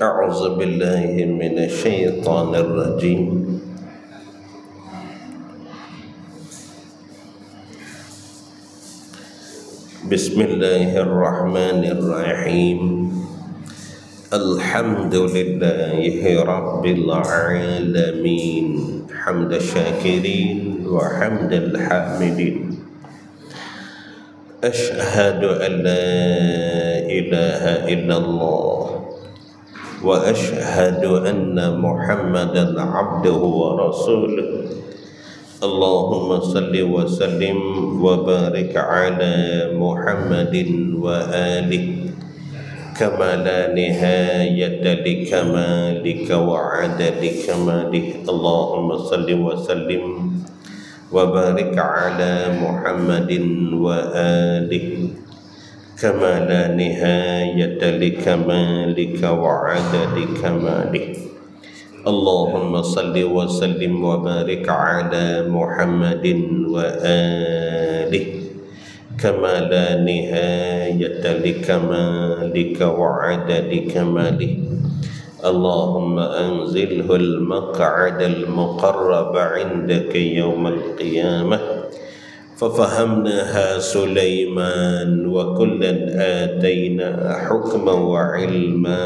أعوذ بالله من الشيطان الرجيم بسم الله الرحمن الرحيم الحمد لله رب العالمين حمد الشاكرين وحمد الحامدين أشهد أن لا إله إلا الله وأشهد أن محمدا عبده ورسوله اللهم صل وسلم وبارك على محمد وآله كما لا نهاية لكمالك وعدد كماله اللهم صل وسلم وبارك على محمد وآله كما لا نهاية لكمالك وعدد كماله اللهم صل وسلم وبارك على محمد وآله كما لا نهاية لكمالك وعدد كماله اللهم أنزله المقعد المقرب عندك يوم القيامة ففهمناها سليمان وكلا آتينا حكما وعلما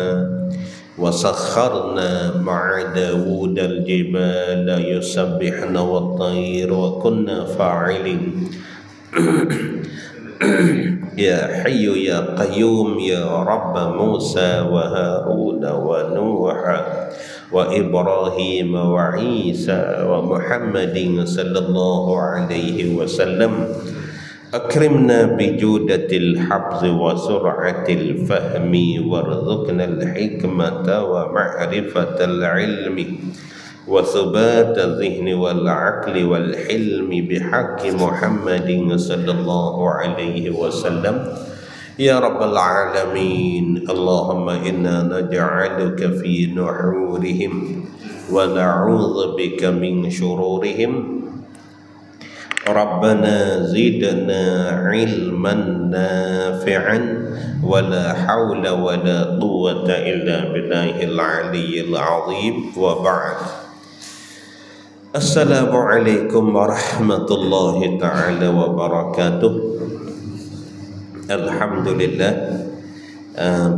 وسخرنا مع داود الجبال يسبحن والطير وكنا فاعلين يا حي يا قيوم يا رب موسى وهارون ونوح وإبراهيم وعيسى ومحمد صلى الله عليه وسلم أكرمنا بجودة الحفظ وسرعة الفهم وارزقنا الحكمة ومعرفة العلم وثبات الذهن والعقل والحلم بحق محمد صلى الله عليه وسلم يا رب العالمين اللهم إنا نجعلك في نحورهم ونعوذ بك من شرورهم ربنا زدنا علما نافعا ولا حول ولا قوة إلا بالله العلي العظيم وبعد Assalamualaikum warahmatullahi ta'ala wabarakatuh. Alhamdulillah,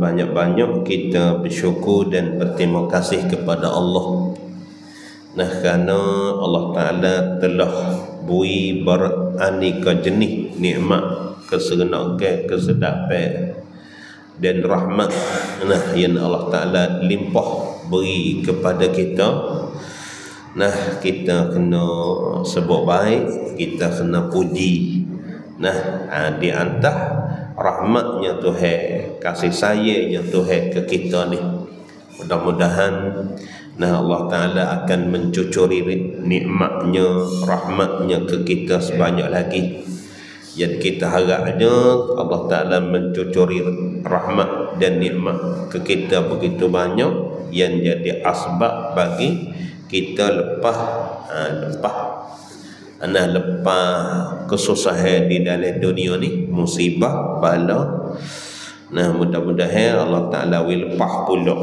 banyak-banyak kita bersyukur dan berterima kasih kepada Allah. Nah, kerana Allah Ta'ala telah beri beraneka jenis nikmat, keseronokan, kesedapan dan rahmat yang Allah Ta'ala limpah beri kepada kita. Nah, kita kena sebut baik, kita kena puji. Nah, di antara rahmatnya Tuhan, kasih sayangnya Tuhan ke kita ni, mudah-mudahan Allah Ta'ala akan mencucuri nikmatnya, rahmatnya ke kita sebanyak lagi. Yang kita harapnya Allah Ta'ala mencucuri rahmat dan nikmat ke kita begitu banyak yang jadi asbab bagi kita lepas kesusahan di dalam dunia ni, musibah, bala. Nah, mudah-mudahan Allah Ta'ala will lepas pula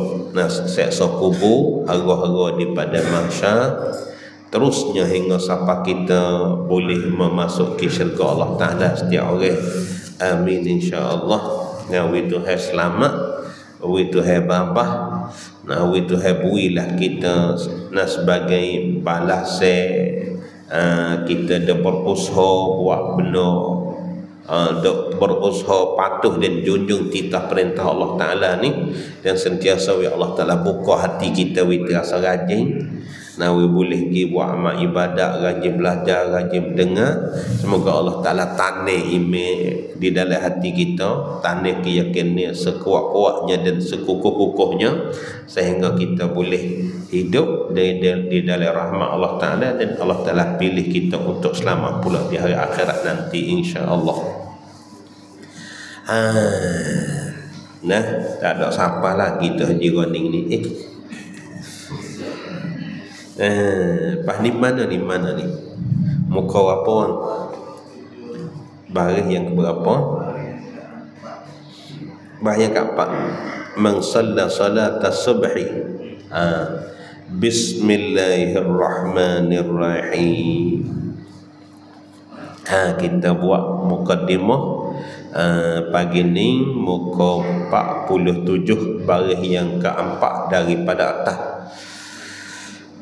seksa kubur, harga-harga di padang mahsyar, terusnya hingga sampai kita boleh memasuki syurga Allah Ta'ala setiap orang. Amin insya-Allah. Nah, we Tuhan selamat, we Tuhan babah. Nah, we Tuhan berilah kita sebagai balasan kita dah berusaha buat benar, dah berusaha patuh dan junjung titah perintah Allah Ta'ala ni, dan sentiasa Allah Ta'ala buka hati kita, we terasa rajin. Nah, we boleh pergi buat amal ibadat, rajin belajar, rajin dengar. Semoga Allah Ta'ala tanam iman di dalam hati kita, tanam keyakinan sekuat-kuatnya dan sekukuh-kukuhnya, sehingga kita boleh hidup di dalam rahmat Allah Ta'ala, dan Allah Ta'ala pilih kita untuk selamat pula di hari akhirat nanti insya-Allah. Nah, tak ada siapa lah kita Haji Roning ni. Pas ni mana ni? Muka apa orang? Baris yang keberapa? Sembahyang keempat, man shalla salata subhi, bismillahirrahmanirrahim. Kita buat mukaddimah pagi ni muka 47 baris yang keempat daripada atas.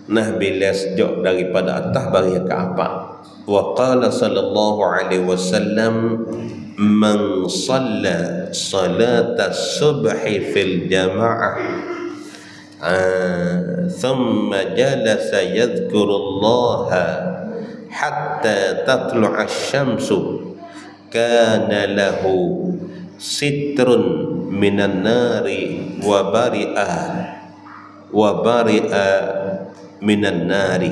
Nah, bila sejak daripada atas baris yang keempat, wa qala sallallahu alaihi wasallam, man shalla salata subhi fil jama'ah thumma jalasa yadhkurullaha hatta tatlu'a asy-syamsu kana lahu sitrun minan nari wa bari'a minan nari.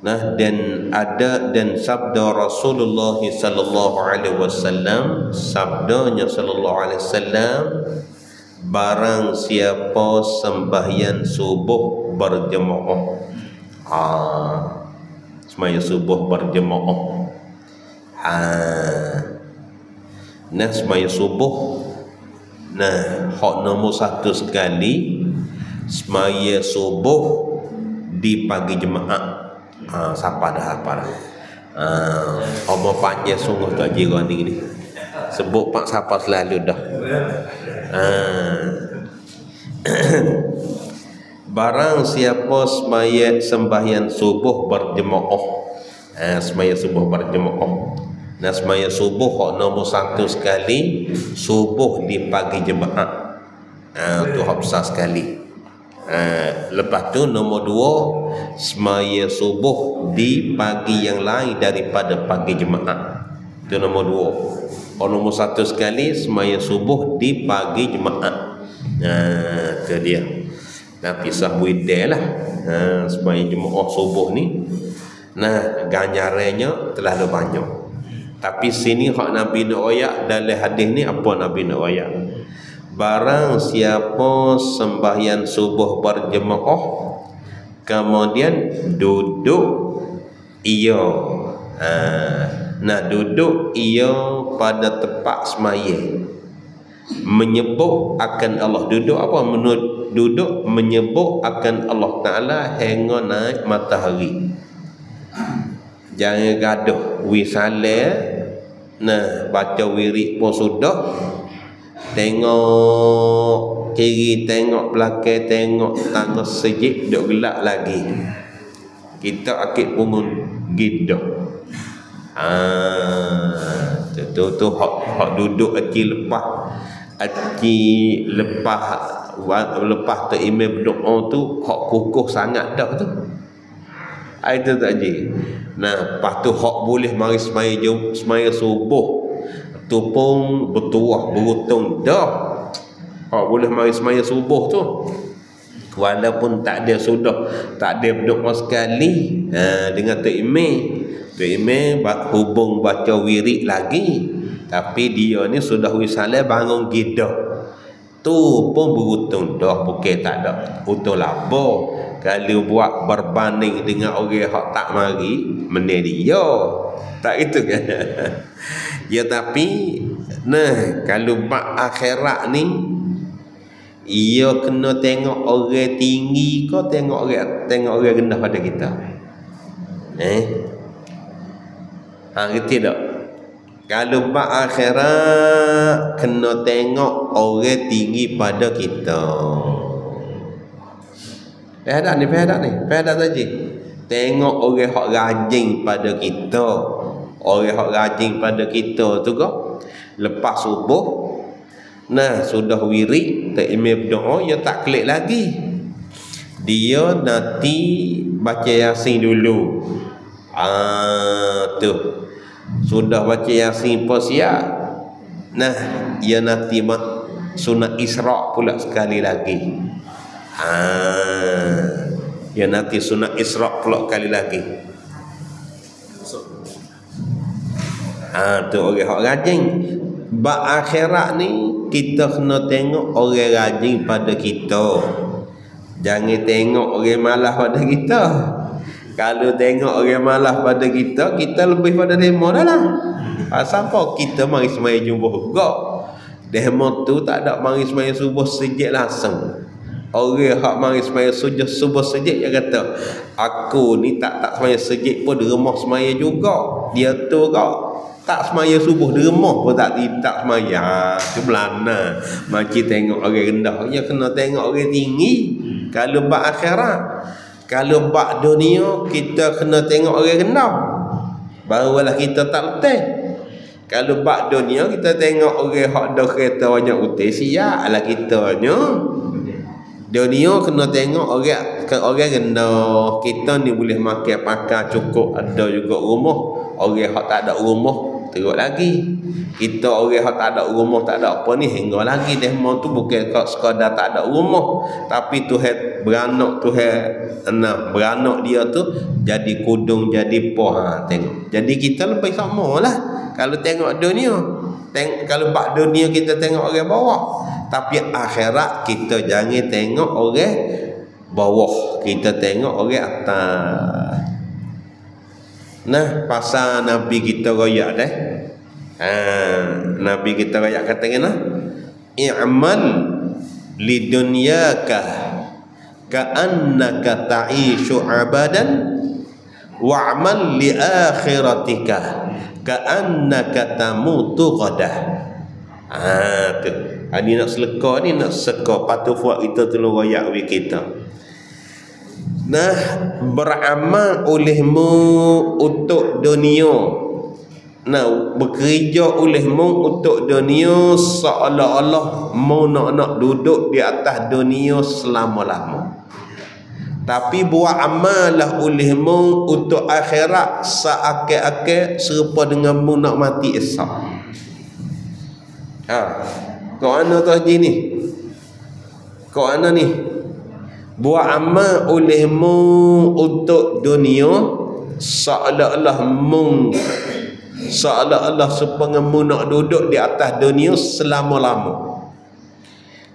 Nah, dan sabda Rasulullah sallallahu alaihi wasallam, sabdanya sallallahu alaihi wasallam, barang siapa sembahyang subuh berjemaah, sembahyang subuh berjemaah, nah sembahyang subuh, nah hak nombor satu sekali sembahyang subuh di pagi jemaah. Siapa dah omong panjang sungguh tak jiran ni sebut pak siapa selalu dah. Barang siapa sembahyang subuh berjemaah, sembahyang subuh berjemaah. Nah, sembahyang subuh hak nombor satu sekali subuh di pagi jemaah, tu hak besar sekali. Lepas tu nombor dua, sembahyang subuh di pagi yang lain daripada pagi jemaah. Itu nombor dua. Nombor satu sekali sembahyang subuh di pagi jemaah. Itu dia. Nah, pisah buidai lah. Sembahyang jemaah subuh ni, nah ganjarannya terlalu banyak. Tapi sini hak Nabi nak ayat dalam hadis ni, apa Nabi nak ayat? Barang siapa sembahyang subuh berjemaah kemudian duduk ia, duduk ia pada tempat sembahyang, menyebut akan Allah. Duduk apa? Duduk menyebut akan Allah Ta'ala hingga naik matahari. Jangan gaduh wisale, nah baca wirid pun sudah, tengok kiri, tengok belakang, tengok tangan sejik duk gelap lagi. Kita akid pungun gidah. Tu hak duduk lepas tu imam berdoa tu hak kukuh sangat dah tu. Itu tak je. Nah, lepas tu hak boleh mari semaya subuh tu pun bertuah beruntung dah. Hak boleh mari semaya subuh tu walaupun tak ada berdoa sekali dengan Tok Imam hubung baca wirid lagi, tapi dia ni sudah wisalah bangun gidah tu pun beruntung dah. Bukan tak ada untung labo kalau buat berbanding dengan orang hak tak mari menir dia, tak gitu kan. Ya, tapi nah kalau bab akhirat ni ia kena tengok orang tinggi ke tengok orang rendah pada kita. Ngerti tak? Kalau bab akhirat kena tengok orang tinggi pada kita. Faham tadi? Tengok orang hak rajin pada kita. Orang hak rajin pada kita tu kau lepas subuh, nah sudah wirid, tak imam berdoa, dia tak klik lagi. Dia nanti baca Yasin dulu. Tu sudah baca Yasin pun siap. Nah, dia nanti sunat Isra pula sekali lagi. Ya nanti sunat Isra pula kali lagi. Tu orang hak rajin. Bab akhirat ni kita kena tengok orang rajin pada kita. Jangan tengok orang malas pada kita. Kalau tengok orang malas pada kita, kita lebih pada demo dah lah. Siapa kita mari semaya jumpa gak. Demo tu tak ada mari semaya subuh sejak langsung. Orang hak mari semaya subuh sejak dia kata, aku ni tak semaya sejak pun di rumah semaya juga. Dia tu kau tak semaya subuh di rumah pun tak semaya. Tu belana. Macam tengok orang rendah, dia kena tengok orang tinggi. Kalau bab akhirat, kalau bab dunia, kita kena tengok orang rendah. Barulah kita tak letih. Kalau bab dunia, kita tengok orang hak dah kereta banyak utih, siaplah kitanya. Dunia kena tengok orang rendah. Kita ni boleh makan pakai cukup, ada juga rumah. Orang hak tak ada rumah teruk lagi. Kita orang hak tak ada rumah, tak ada apa ni, hingga lagi demo tu bukan sekadar tak ada rumah, tapi Tuhan beranak, beranak dia tu jadi kudung, jadi poh. Tengok. Jadi kita lebih sama lah kalau tengok dunia. Kalau bab dunia kita tengok orang bawah, tapi akhirat kita jangan tengok orang bawah, kita tengok orang atas. Nah, pasal Nabi kita royak dah. Nabi kita royak kata kena, i'mal lidunyaka ka'annaka ta'ishu abadan wa'mal li akhiratika ka'annaka tamutu ghadah. Tu. Ini nak seleka ni, nak seka patu buat kita tolong royak wi kita. Nah, beramal olehmu untuk dunia. Nah, bekerja olehmu untuk dunia seolah-olah mau nak duduk di atas dunia selama-lama. Tapi buat amallah olehmu untuk akhirat seakan-akan serupa dengan mu nak mati esok. Kau ana tu haji ni? Kau ana ni? Buat amal olehmu untuk dunia seolah-olah supaya mu nak duduk di atas dunia selama-lama.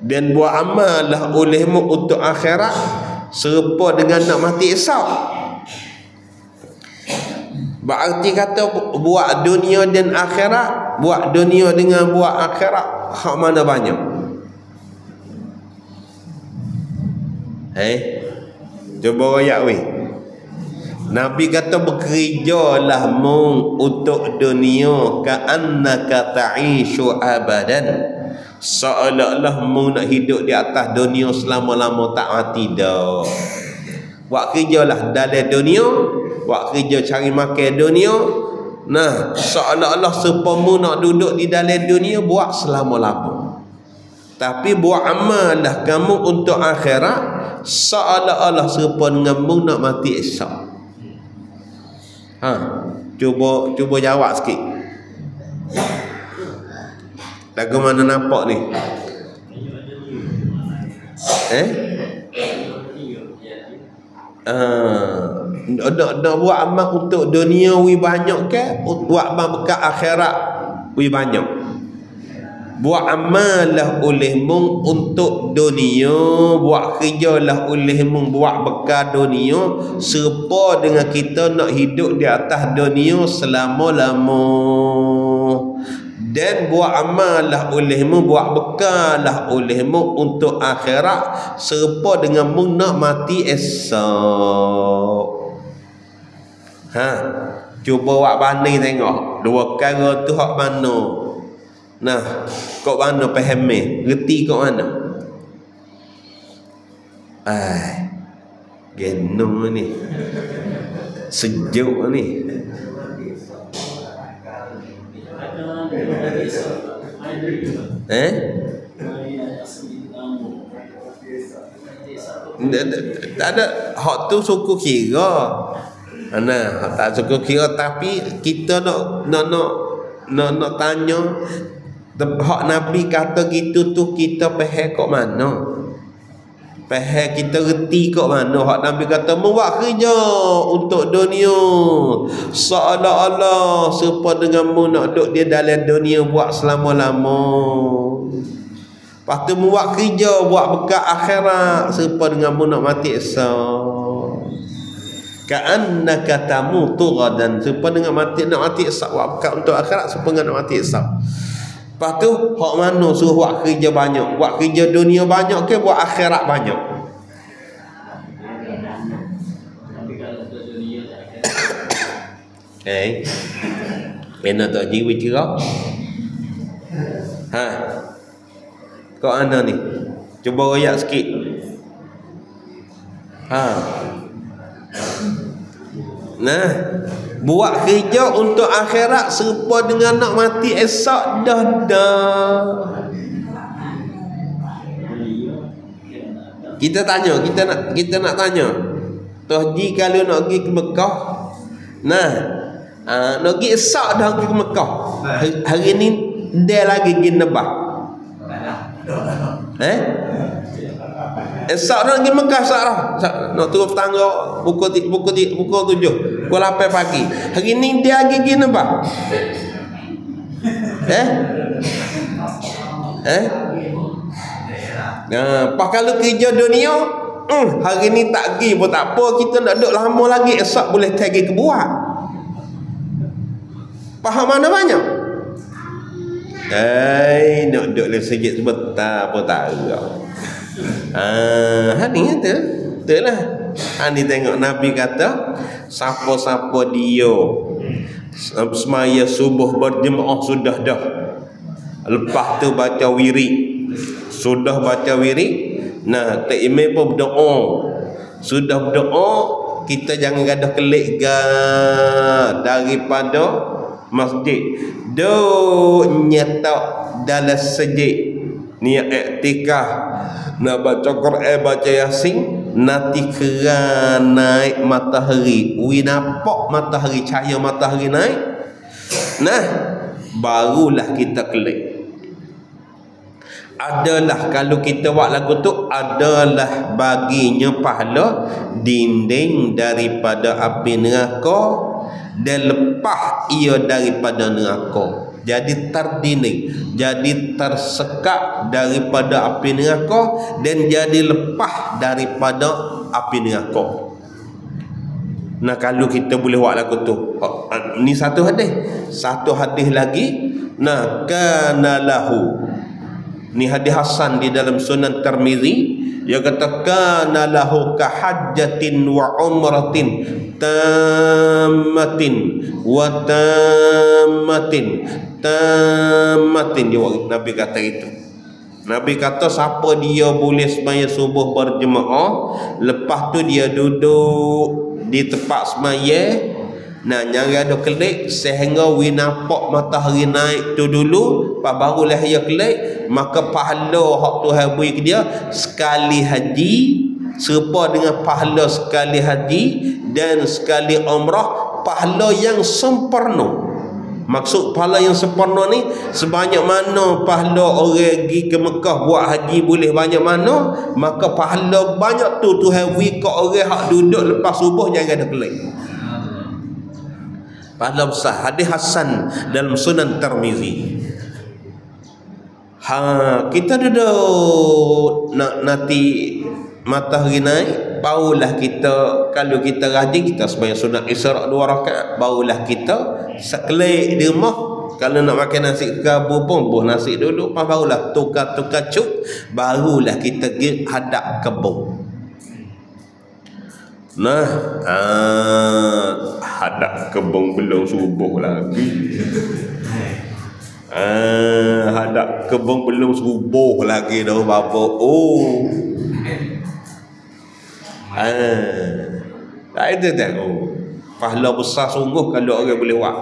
Dan buat amal lah olehmu untuk akhirat serupa dengan nak mati esok. Berarti kata buat dunia dan akhirat, buat dunia dengan buat akhirat, hak mana banyak? Cuba royak weh. Nabi kata bekerjalah mu untuk dunia ka'annaka ta'ishu abadan, seolah-olah mu nak hidup di atas dunia selama-lama tak mati dah. Buat kerjalah dalam dunia, buat kerja cari makan dunia. Nah, seolah-olah sepamu nak duduk di dalam dunia buat selama-lama. Tapi buat amal lah kamu untuk akhirat seolah-olah serupa dengan mu nak mati esok. Cuba jawab sikit. Lagu mana nampak ni? Nak buat amal untuk dunia wi banyak ke? Buat amal bekat akhirat wi banyak. Buat amal lah olehmu untuk dunia, buat kerja lah olehmu buat bekal dunia serupa dengan kita nak hidup di atas dunia selama-lama. Dan buat amal lah olehmu, buat bekal lah olehmu untuk akhirat serupa dengan mu nak mati esok. Cuba buat banding tengok dua perkara tu hak mana. Nah, kau mana faham ni? Reti kau mana? Genong ni. Sejuk ni. Tak ada hak tu suku kira. Nah, tak suku kira, tapi kita nak tanya hak Nabi kata gitu tu kita faham kat mana? Faham kita reti kat mana? Hak Nabi kata buat kerja untuk dunia seolah-olah serupa dengan mu nak duduk dia dalam dunia buat selama-lama. Lepas tu buat kerja buat bekal akhirat serupa dengan mu nak mati esok. ka'annaka tamutu ghadan, supaya dengan mati nak mati esok, buat untuk akhirat supaya nak mati esok. Lepas tu hak mana suruh buat kerja banyak, buat kerja dunia banyak ke buat akhirat banyak? Kena tak jiwa cerah. Kau ana ni cuba royak sikit. Nah, buat kerja untuk akhirat serupa dengan nak mati esok dah. Kita nak tanya. Toh ji kalau nak pergi ke Mekah. Nah, nak pergi esok dah pergi ke Mekah. Hari ni dia lagi pergi Nebah. Esok dah pergi Mekah esok dah. Nak turun tangga pukul 7, pukul 8 pagi. Hari ni dia lagi pergi Nebah. Pas kalau kerja dunia, hari ni tak pergi pun tak apa, kita nak duduk lama lagi, esok boleh pergi ke buat. Faham mana banyak? Nak duduk le sejak sebentar pun tak tahu. Ni kata, betul lah. Ni tengok Nabi kata, siapa-siapa dia semaya subuh berjemaah sudah dah. Lepas tu baca wirid. Sudah baca wirid, nah tak imam pun berdoa. Sudah berdoa, kita jangan gadah kelik daripada masjid. Nyetak dalam sejid niat iktikaf, nak baca Quran, baca Yasin, nanti kerana naik matahari, nampak matahari, cahaya matahari naik, nah barulah kita kelik. Adalah kalau kita buat lagu tu, adalah baginya pahala dinding daripada api neraka dan lepas ia daripada neraka. Jadi terdinding, jadi tersekat daripada api neraka dan jadi lepas daripada api neraka. Nah, kalau kita boleh buat lagu tu, ni satu hadis lagi. Nah, kana lahu, ni hadis hasan di dalam Sunan Tirmizi. Dia kata kana lahu ka hajjatin wa umratin tammatin wa tammatin. Dia Nabi kata itu. Nabi kata siapa dia boleh sembahyang subuh berjemaah, lepas tu dia duduk di tempat sembahyang, nah jangan ada kelik sehingga we nampak matahari naik tu dulu, lepas barulah dia kelik, maka pahala hak Tuhan beri ke dia sekali haji serupa dengan pahala sekali haji dan sekali umrah, pahala yang sempurna. Maksud pahala yang sempurna ni, sebanyak mana pahala orang pergi ke Mekah buat haji boleh banyak mana, maka pahala banyak tu Tuhan beri ke orang hak duduk lepas subuh jangan ada kelik. Pahala besar. Hadis hasan dalam Sunan Tirmizi. Kita duduk nanti matahari naik, barulah kita, kalau kita rajin kita sembahyang sunat Isra' 2 rakaat, barulah kita sekelik di rumah. Kalau nak makan nasi kabur pun buh nasi dulu, barulah tukar-tukar cuk, barulah kita pergi hadap kebun. Nah, hadap kebun belum subuh lagi. Hadap kebun belum subuh lagi dah bapa. Itu tengok. Pahala besar sungguh kalau orang boleh buat.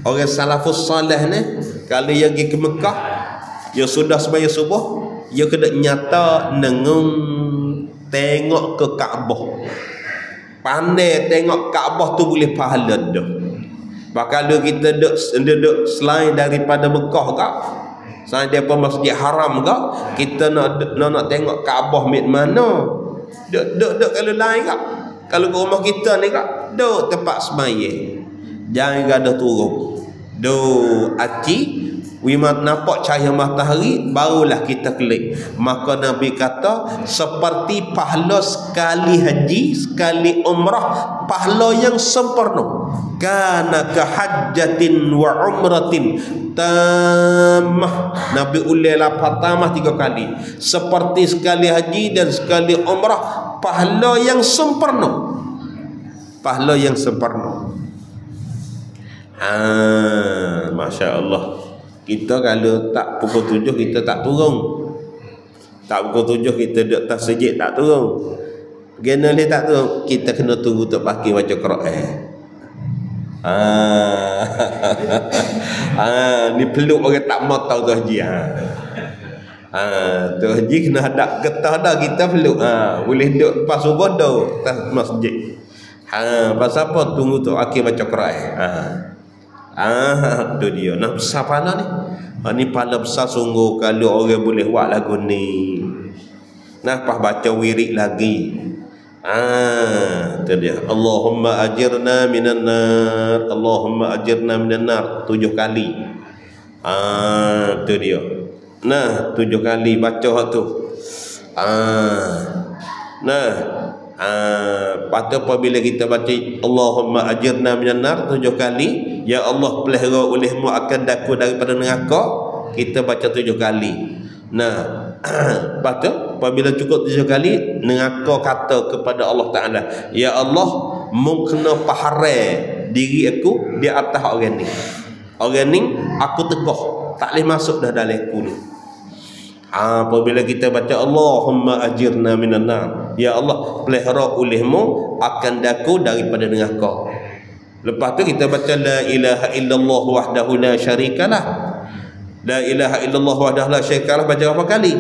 Orang salafus salih ni, kalau dia pergi ke Mekah, dia sudah sembahyang subuh, dia kena nyata nengung tengok ke Kaabah. Pandai tengok Kaabah tu boleh pahala dah. Bahkan kalau kita duduk selain daripada Mekah kak, selain daripada Masjid Haram kak, kita nak tengok Kaabah mat mana. Duduk kalau lain kak, kalau ke rumah kita ni kak, duduk tempat sembahyang, jangan ada turun, duduk aci nampak cahaya matahari barulah kita klik. Maka Nabi kata seperti pahala sekali haji, sekali umrah, pahala yang sempurna. Kana ka hajjatin wa umratin tamah. Nabi ulil lafaz tamah 3 kali. Seperti sekali haji dan sekali umrah, pahala yang sempurna. Pahala yang sempurna. Masya Allah. Kita kalau tak pukul 7 kita tak turun. Tak pukul 7 kita duduk atas sejid tak turun. Kena dia tak turun, kita kena tunggu untuk pakai baca Quran. Ni peluk orang tak mau tahu tu haji. Tu haji kena hadap getah dah kita peluk. Boleh duduk lepas subuh dah atas masjid. Pasal apa tunggu tu akhir baca Quran. Tu dia. Nah besar pahala ni. Ni pahala besar sungguh kalau orang boleh buat lagu ni. Nah pas baca wirid lagi. Tu dia. Allahumma ajirna minan nar. Allahumma ajirna minan nar 7 kali. Tu dia. Nah 7 kali baca tu. Lepas tu apabila kita baca Allahumma ajirna minan nar 7 kali, ya Allah pelihara olehmu akan daku daripada neraka, kita baca 7 kali. Lepas tu apabila cukup 7 kali, neraka kata kepada Allah Ta'ala, ya Allah mu kena paharai diri aku di atas orang ni. Orang ni aku tegah, tak boleh masuk dah dalam aku ni. Apabila kita baca Allahumma ajirna minan nar, ya Allah pelihara olehmu akan daku daripada neraka. Lepas tu kita baca la ilaha illallah wahdahu la syarikalah. La ilaha illallah wahdahu la syarikalah baca berapa kali?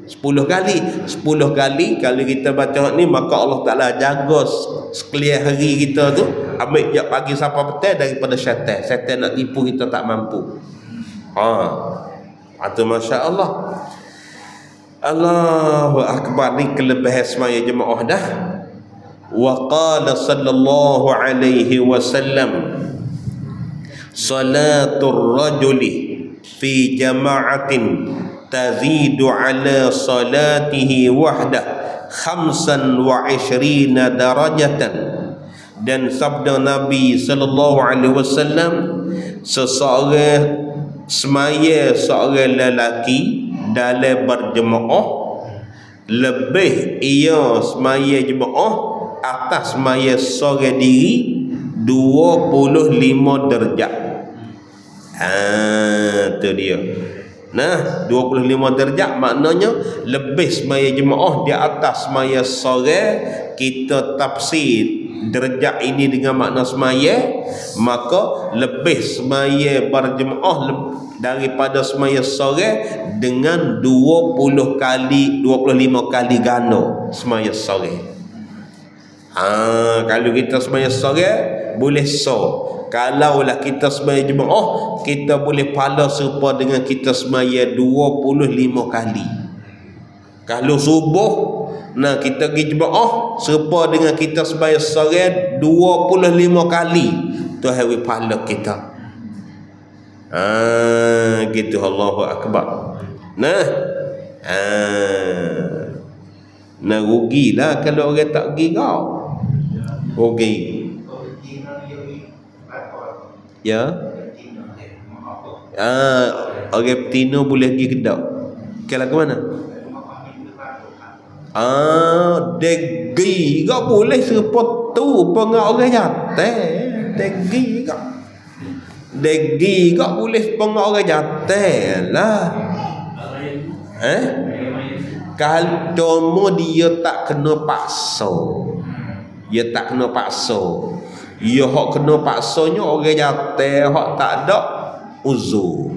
10 kali. 10 kali kalau kita baca ni, maka Allah Ta'ala jaga sekalian hari kita tu, ambil jak pagi sampai petang daripada syaitan. Syaitan nak tipu kita tak mampu. Atau Masya Allah. Allahu Akbar. Ni kelebihan semaya jemaah dah. Wa qala sallallahu alaihi wasallam, salatul rajuli fi jama'atin tazidu ala salatihi wahdah 25 darajatan. Dan sabda Nabi sallallahu alaihi wasallam, seseorang semaya seorang lelaki dalam berjemaah, lebih ia semaya jemaah atas semaya seorang diri 25 darjat. Tu dia. Nah 25 darjat maknanya lebih semaya jemaah di atas semaya seorang. Kita tafsir darjat ini dengan makna semaya, maka lebih semaya berjemaah daripada semaya sore dengan 25 kali ganda semaya sore. Kalau kita semaya sore boleh kalaulah kita semaya jemaah, kita boleh pahala serupa dengan kita semaya 25 kali. Kalau subuh, kita pergi jemaah serupa dengan kita semaya sore 25 kali. Tu hari pahala kita. Gitu. Allahu Akbar. Rugilah kalau orang tak pergi kau. Rugi. Ya. Orang betina boleh pergi Kedah. Kalau ke mana? Degi kau boleh serupa tu pengak orang jantan. Degi kau. Degi kau boleh pengak orang jantan lah. Kalau cuma dia tak kena paksa. Dia tak kena paksa. Ya hak kena paksanya orang jantan, hak tak ada uzur.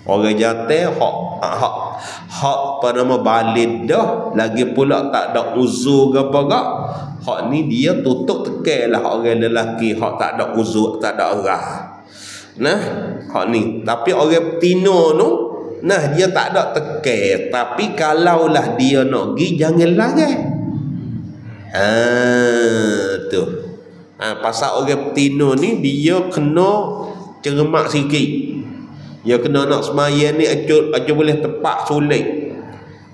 Orang jantan hak pada nama balid dah, lagi pula tak ada uzur ke apa gak. Hak ni dia tutup tekan lah orang lelaki hak tak ada uzur, tak ada arah. Hak ni. Tapi orang betina tu, dia tak ada tekan. Tapi kalaulah dia nak pergi, jangan larang. Tu. Pasal orang betina ni dia kena cermak sikit. Ya kena nak semaya ni aja boleh tepak sulit.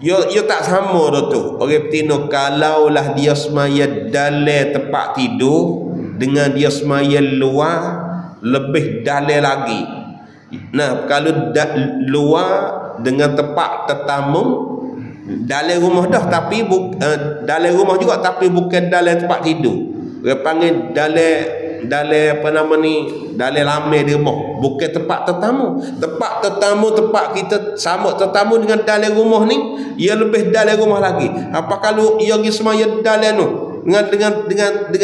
Ya tak sama dah tu. Orang betina kalaulah dia semaya dalam tempat tidur dengan dia semaya luar lebih dalam lagi. Nah, kalau luar dengan tempat tetamu dalam rumah dah tapi dalam rumah juga tapi bukan dalam tempat tidur. Orang panggil dalam apa nama ni, dalam lamai di rumah, bukan tempat tetamu. Tempat tetamu, tempat kita sama tetamu dengan dalam rumah ni, ia lebih dalam rumah lagi. Apa kalau ia pergi semaya dalam tu dengan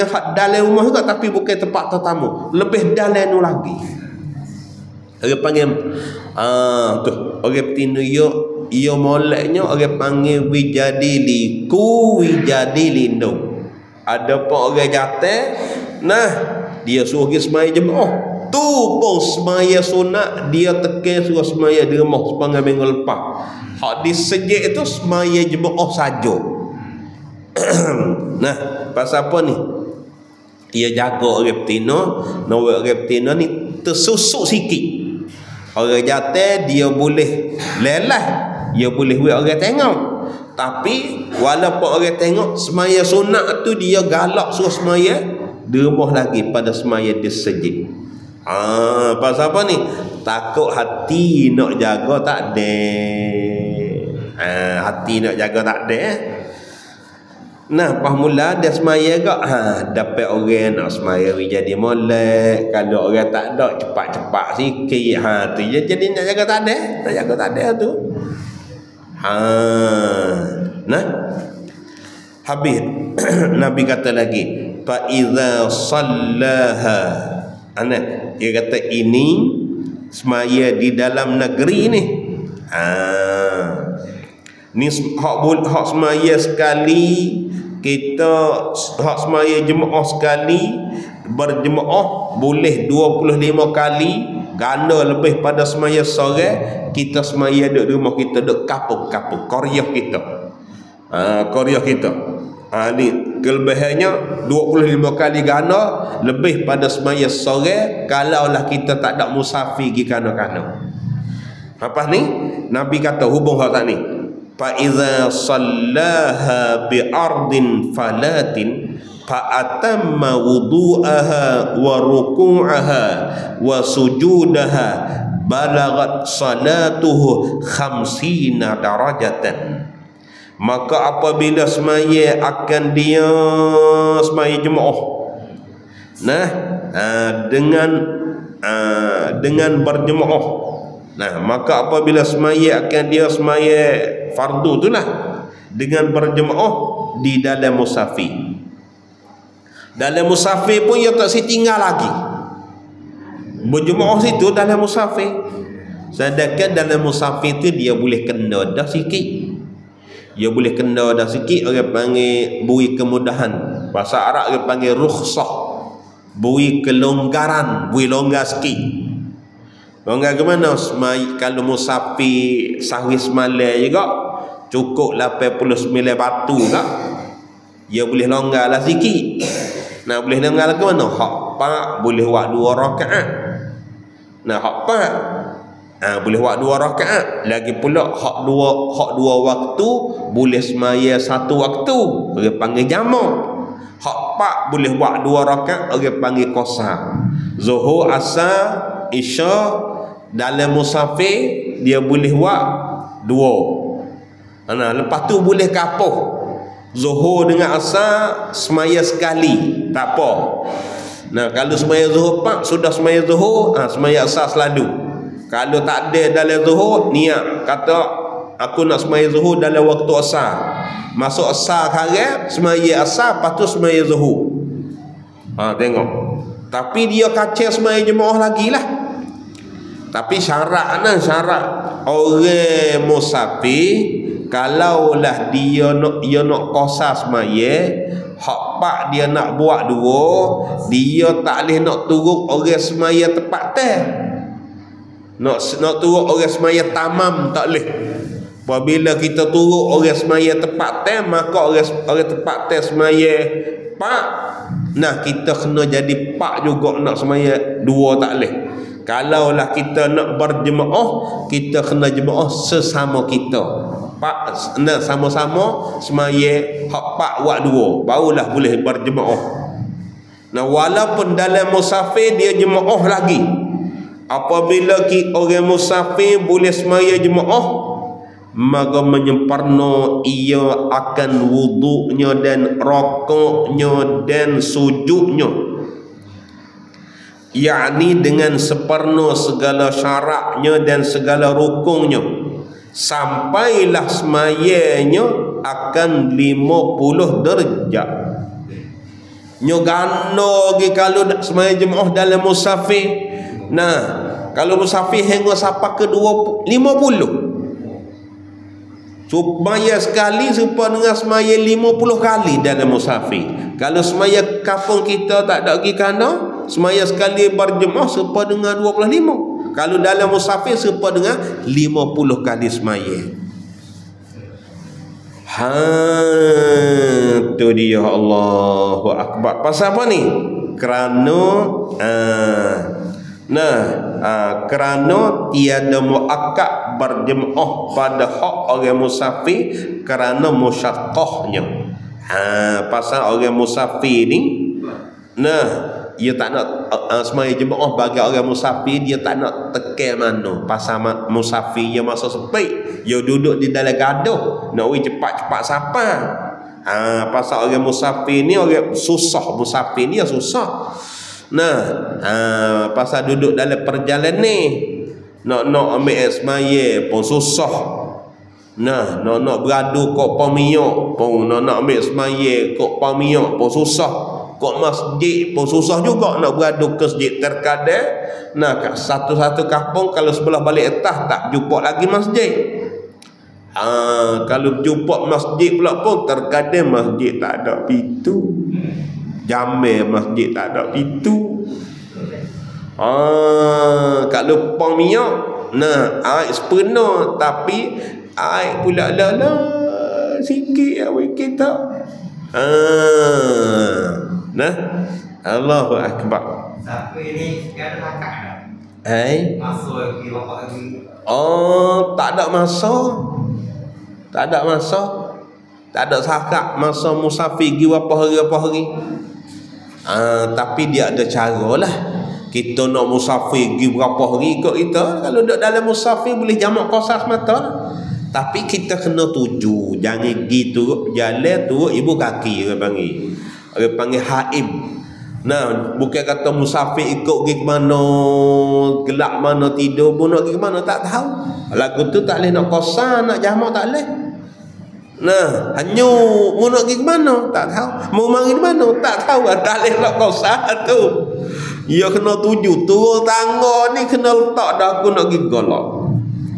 hak dalam rumah juga tapi bukan tempat tetamu, lebih dalam tu lagi. Orang panggil tu orang betina ia moleknya orang panggil wijadili ku wijadili no. Ada pun orang jatuh, nah dia suruh pergi semaya jemaah tu pun semaya sunat dia tekan suruh semaya di rumah sepanjang minggu lepas. Hak di sejik itu semaya jemaah saja. Nah, pasal apa ni? Dia jaga orang betina, orang betina ni tersusuk sikit. Orang jatuh dia boleh lelah, dia boleh buat orang tengok. Tapi walaupun orang tengok semaya sunat tu dia galak suruh semaya di rumah lagi pada semaya di sejid. Pasal apa ni? Takut hati nak jaga tak ada. Hati nak jaga tak ada. Nah, pas mula dia semaya gak, dapat orang nak semaya jadi molek. Kalau orang tak ada cepat-cepat sikit, tu jadi nak jaga tak ada. Nak jaga tak ada tu. Nah, habis Nabi kata lagi, fa iza sallaha. Dia kata ini semaya di dalam negeri ni. Ni hak semaya sekali, kita hak semaya jemaah sekali berjemaah boleh 25 kali ganda lebih pada semaya sore. Kita semaya duduk di rumah kita, duduk kapuk-kapuk qaryah kita. Qaryah kita. Ni kelebihannya 25 kali ganda lebih pada semaya sore kalaulah kita tak ada musafir pergi kana-kana. Apa ni? Nabi kata hubung hak tak ni. Fa iza sallaha bi ardin falatin fa atamma wudu'aha wa ruku'aha wa sujudaha balagat salatuhu 50 darajatan. Maka apabila semaya akan dia semaya jemaah, nah dengan berjemaah, nah maka apabila semaya akan dia semaya fardu itulah dengan berjemaah di dalam musafir. Dalam musafir pun ia tak tinggal lagi. Berjemaah situ dalam musafir. Sedangkan dalam musafir tu dia boleh kena dah sikit. Dia boleh kena dah sikit, orang panggil bui kemudahan. Bahasa Arab orang panggil rukhsah. Bui kelonggaran, bui longgar sikit. Longgar ke mana? Kalau musafir sehari semalam juga cukup 89 batu tak? Dia boleh longgar lah sikit. Nah, boleh longgar ke mana? Hak pak boleh buat 2 rakaat. Nah, hak pak boleh buat 2 rakaat. Lagi pula hak dua waktu boleh semaya 1 waktu, orang panggil jamak. Hak pak boleh buat 2 rakaat, orang panggil qasar. Zuhur, asar, isya dalam musafir dia boleh buat 2. Lepas tu boleh kapuh. Zuhur dengan asar semaya sekali, tak apa. Nah, kalau semaya zuhur pak sudah semaya zuhur, semaya asar selalu. Kalau tak ada dalam zuhur, niat kata aku nak semaya zuhur dalam waktu asar. Masuk asar sekarang, semaya asar, lepas tu semaya zuhur. Tengok. Tapi dia kacau semaya jemaah lagi lah. Tapi syarat orang musafir kalaulah dia nak qasar semaya, hak pak dia nak buat 2, dia tak boleh nak turun orang semaya tepat teh. Nak turun orang semaya tamam tak boleh. Apabila kita turun orang semaya tepat teh, maka orang tepat teh semaya pak, nah kita kena jadi pak juga nak semaya 2 tak boleh. Kalaulah kita nak berjemaah, kita kena jemaah sesama kita. Sama-sama semaya hak 4 wak 2, barulah boleh berjemaah. Nah, walaupun dalam musafir dia jemaah lagi. Apabila orang musafir boleh semaya jemaah, maka menyempurna ia akan wuduknya dan rokoknya dan sujudnya, yakni dengan sempurna segala syaratnya dan segala rukunnya, sampailah semayanya akan 50 darjah. Nyogano lagi kalau nak semaya jemaah dalam musafir. Nah, kalau musafir hingga sampai ke 50, semaya sekali serupa dengan semaya 50 kali dalam musafir. Kalau semaya kampung kita tak ada pergi kana, semaya sekali berjemaah serupa dengan 25. Kalau dalam musafir serupa dengan 50 kali semaya. Tu dia, Allahu Akbar. Pasal apa ni? Kerana kerana tiada muakkad berjemaah pada hak orang musafir kerana musyaqqahnya. Pasal orang musafir ni, dia tak nak semaya jemaah bagi orang musafir, dia tak nak tekan mana. Pasal musafir dia masa sepi, dia duduk di dalam gaduh nak cepat-cepat sampai. Pasal orang musafir ni orang susah, musafir ni susah. Pasal duduk dalam perjalanan ni, nak ambil semaya pun susah. Nak beradu kok pamiak pun, nak ambil semaya kok pamiak pun susah. Kok masjid pun susah juga nak beradu ke masjid. Terkadang satu-satu kampung kalau sebelah balik atas tak jumpa lagi masjid. Kalau jumpa masjid pula pun terkadang masjid tak ada pintu. Jamil masjid tak ada pintu. Kalau pang minyak, air sepenuh, tapi air pula sikit awak kita. Allahu Akbar. Siapa ini sekarang akak dah? Masuk lagi, bapak lagi. Tak ada masa. Tak ada masa. Tak ada sakat masa musafir pergi berapa hari. Tapi dia ada cara lah. Kita nak musafir pergi berapa hari ikut kita. Kalau duduk dalam musafir boleh jamak qasar semata. Tapi kita kena tuju. Jangan pergi turut jalan, turut ibu kaki orang panggil. Orang panggil haim. Bukan kata musafir ikut pergi ke mana, gelap mana, tidur pun nak pergi ke mana, tak tahu. Lagu tu tak boleh nak qasar, nak jamak tak boleh. Hanya mau nak pergi ke mana tak tahu, mau mari di mana tak tahu, tak boleh nak qasar tu. Ya kena tuju, turun tangga ni kena letak dah aku nak pergi golok.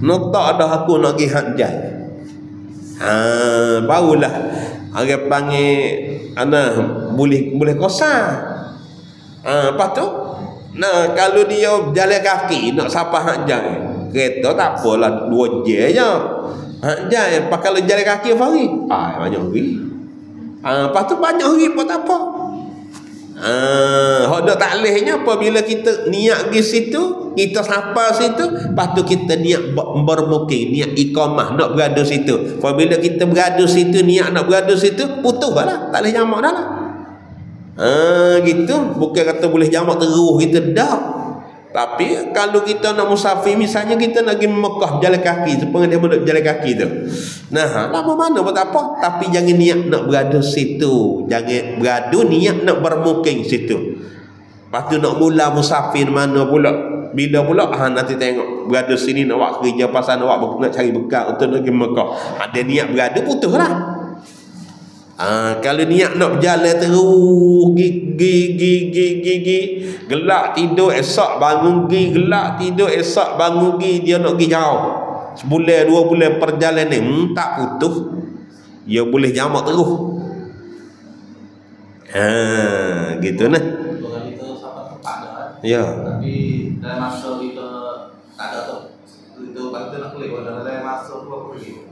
Letak dah aku nak pergi hajat. Barulah orang panggil boleh qasar. Lepas tu kalau dia jalan kaki nak sampai hajat, kereta tak apalah 2 jam je. Jangan kalau jalan kaki apa hari? Banyak hari. Lepas tu banyak hari pun tak apa. Hodak tak lehnya apabila kita niat pergi situ, kita sampai situ, lepas tu kita niat bermukim, niat iqamah nak berada situ. Apabila kita berada situ, niat nak berada situ, putuslah, tak boleh jamak dah lah. Gitu, bukan kata boleh jamak terus kita dah. Tapi kalau kita nak musafir, misalnya kita nak pergi Mekah jalan kaki, sepengah dia duduk jalan kaki tu. Lama mana pun tak apa, tapi jangan niat nak berada situ. Jangan berada niat nak bermukim situ. Lepas tu nak mula musafir mana pula? Bila pula? Nanti tengok berada sini nak buat kerja, pasal nak cari bekal untuk nak pergi Mekah. Ada niat berada, putuslah. Kalau niat nak berjalan terus gigi gelak tidur esok bangun gigi, gelak tidur esok bangun gigi, dia nak pergi jauh sebulan 2 bulan perjalanan tak putus, dia boleh jamak terus. Gitu nah. Kalau kita sampai tempat dah. Ya. Tapi dalam masa kita tak ada tu. Itu pasti nak kulit dalam masa tu apa lagi?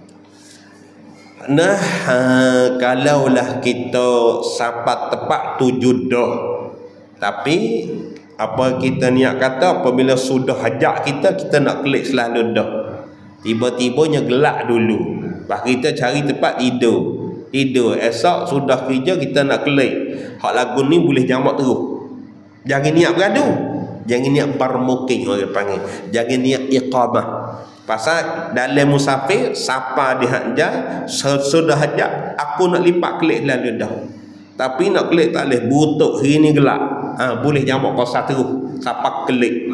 Kalaulah kita sampai tempat tuju dah, tapi Apa kita niat kata apabila sudah hajat kita nak kelik selalu dah. Tiba-tibanya gelak dulu. Lepas kita cari tempat tidur. Esok sudah kerja kita nak kelik. Hak lagu ni boleh jamak terus. Jangan niat bergaduh. Jangan niat barmuking orang panggil. Jangan niat iqamah. Pasal dalam musafir siapa dihajat sudah hajat aku nak lipat kelik lalu dah. Tapi nak kelik tak boleh butuh hari ni gelap. Boleh jamak kosa terus siapa kelik.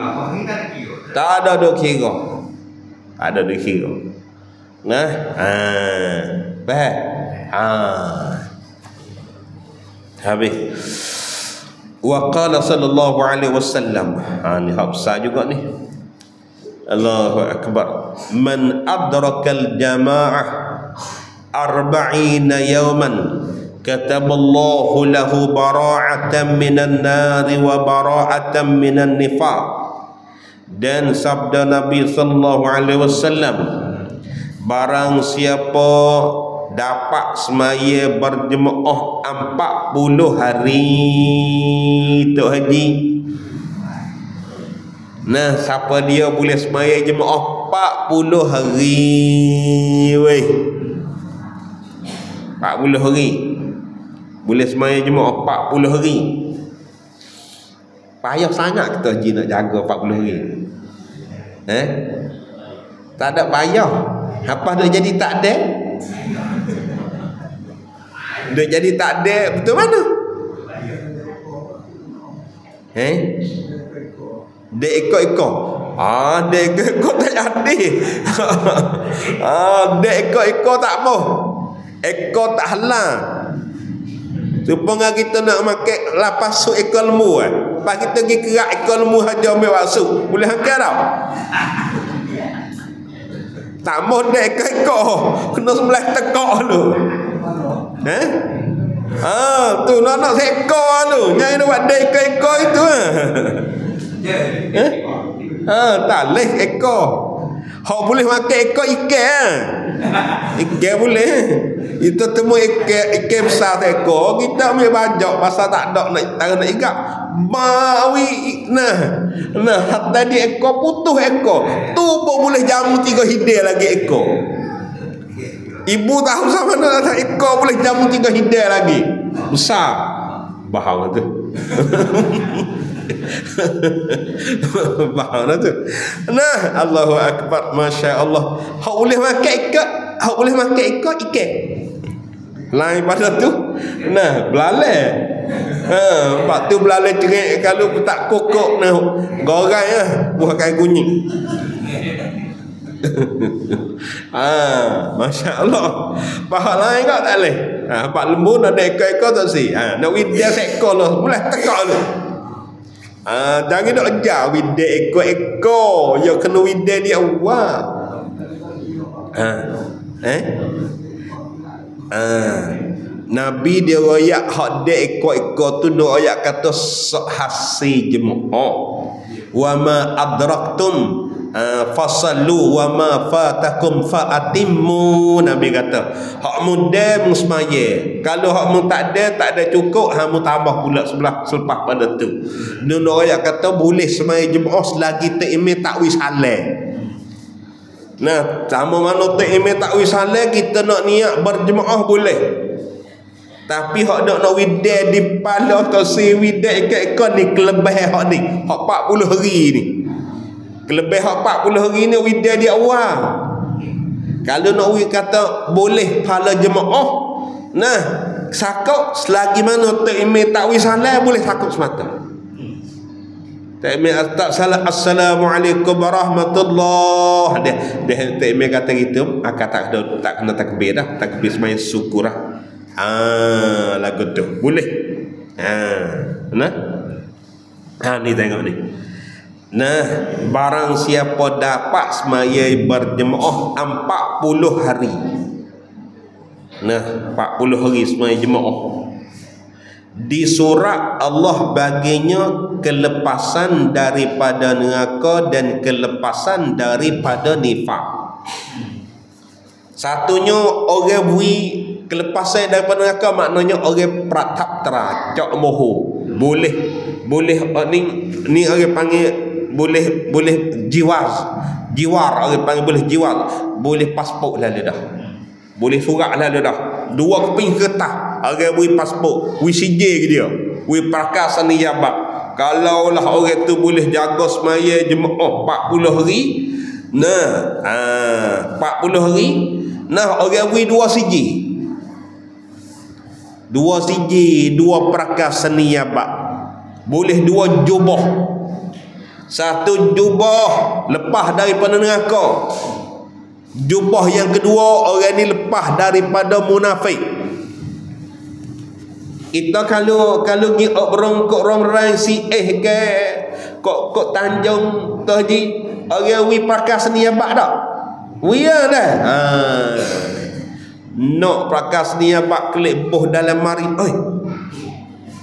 Tak ada dak kira. Ada dak kira. Nah, habis. Wa qala sallallahu alaihi wasallam. Ni hafsah juga ni. Allahu akbar. Man adrakal jamaah 40 yawman kataballahu lahu bara'atan minan nari wa bara'atan minan nifaq. Dan sabda Nabi sallallahu alaihi wasallam, barang siapa dapat semaya berjemaah 40 hari Tok Haji. Nah, siapa dia boleh semaya jemaah 40 hari weh. 40 hari. Boleh semaya jemaah 40 hari. Payah sangat kita Haji nak jaga 40 hari. Tak ada payah. Apa dah jadi tak ada? Dah jadi tak ada betul mana? Dia ikut-ikut. Dia ikut-ikut tak jadi. Dia ikut-ikut tak apa. Ekor tak halal. Supaya kita nak makan lapas su ekor lembu Lepas kita pergi kerak ekor lembu haja ambil waksu. Boleh hangkat tak? Tak mau dia ekor-ekor. Kena sebelah tekak dulu. Tu nak seekor tu. Nyai nak buat dia ekor-ekor itu tak leh ekor. Hak boleh makan ekor ikan. Ikan boleh. Kita temu ikan besar ekor, kita ambil bajak pasal tak ada nak ikat. Bawi hatta di ekor putus ekor. Tu pun boleh jamu 3 hidai lagi ekor. Ibu tahu sama mana tak ekor boleh jamu 3 hidai lagi. Besar. Bahang tu. Bahang tu. Nah, Allahu akbar, masya-Allah. Hak boleh makan ikan, hak boleh makan ikan ikan. Lain pada tu. Nah, belalai. Waktu belalai cerik kalau tak kokok nah goreng buah kain kunyit. Masya-Allah. Pahak lain kau tak leh. Pak lembu nak ada ekor-ekor tak si. Nak widia sekor lah. Mulai tekak lu. Jangan nak ajar widia ekor-ekor. Ya kena widia dia awal. Nabi dia royak hak dia ekor-ekor tu dia royak kata hasi jemaah. Wa ma adraktum fasallu wa ma fatakum faatimmu. Nabi kata hak muda musmaya, kalau hak mu tak ada cukup mu tambah pula sebelah selepas pada tu. Nun orang kata boleh semaya jemaah selagi takmir takwis halal. Nah, sama mana takmir takwis halal kita nak niat berjemaah boleh. Tapi hak nak widah di pala atau si widah ikat-ikat ni kelebihan hak ni. Hak 40 hari ni. Kelebihan 40 hari ni widah dia awal. Kalau nak kata boleh pala jemaah, nah sakut selagi mana takmir takwis halal boleh sakut semata. Takmir assalamualaikum warahmatullahi. Dia takmir kata gitu, tak kena takbir dah, takbir semaya syukur dah. Lagu tu boleh. Ni tengok ni. Nah, barang siapa dapat semaya berjemaah 40 hari. Nah, 40 hari semaya jemaah. Di surat Allah baginya kelepasan daripada neraka dan kelepasan daripada nifak. Satunya orang bui kelepasan daripada neraka, maknanya orang pratap teracak moho. boleh ni orang panggil boleh jiwar orang panggil boleh jiwar, boleh pasport lah dah, boleh surat lah dah, 2 keping kertas orang beri pasport, wi CJ ke dia, wi prakas niyabat. Kalau lah orang tu boleh jaga semaya jemaah 40 hari, nah 40 hari, nah orang beri 2 CJ, 2 prakas niyabat, boleh 2 jubah. 1 jubah lepas daripada neraka, jubah yang kedua orang ni lepas daripada munafik. Kita kalau pergi orang rai si ke kok Tanjung tu haji, orang wi prakas niabat dak. Wi dah. Nak prakas niabat kelik boh dalam mari. Oi.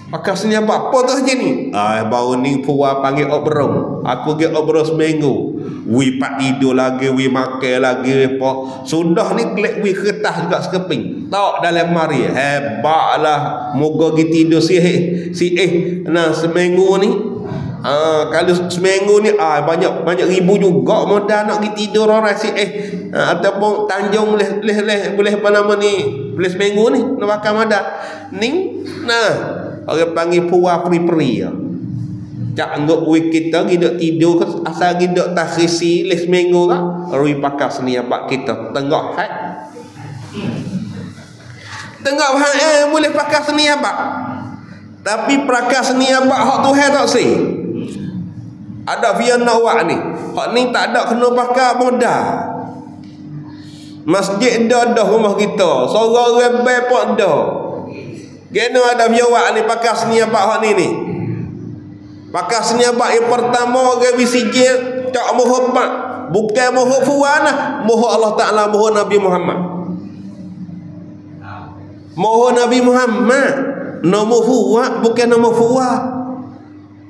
Prakas niabat apa tu haji ni? Baru ni puan panggil obrong. Aku pergi obrong seminggu. Wi pak tidur lagi, wi makan lagi apa. Sudah ni kelik wi kertas juga sekeping. Tak dalam mari. Hebatlah. Moga kita tidur si nah seminggu ni. Kalau seminggu ni banyak ribu juga modal nak pergi tidur orang si ataupun Tanjung boleh apa nama ni, boleh seminggu ni nak makan modal ni. Nah orang panggil puas peri-peri ya. Cak anggap week kita hidup tidur asal hidup takhisi les minggu lah. Rui pakai seniabat kita tengok hat. Tengok hat boleh pakai seniabat. Tapi pakai seniabat hak Tuhan tak sih. Ada via nawak ni. Hak ni tak ada kena pakai modal. Masjid dah rumah kita. Sorang rebel pun dah. Kena ada biawak ni pakai seniabat hak ni. Pakai seniabat yang pertama orang bisijil tak mohon pak. Bukan mohon fuan lah. Mohon Allah Ta'ala, mohon Nabi Muhammad. Mohon Nabi Muhammad. Nama fuan bukan nama fuan.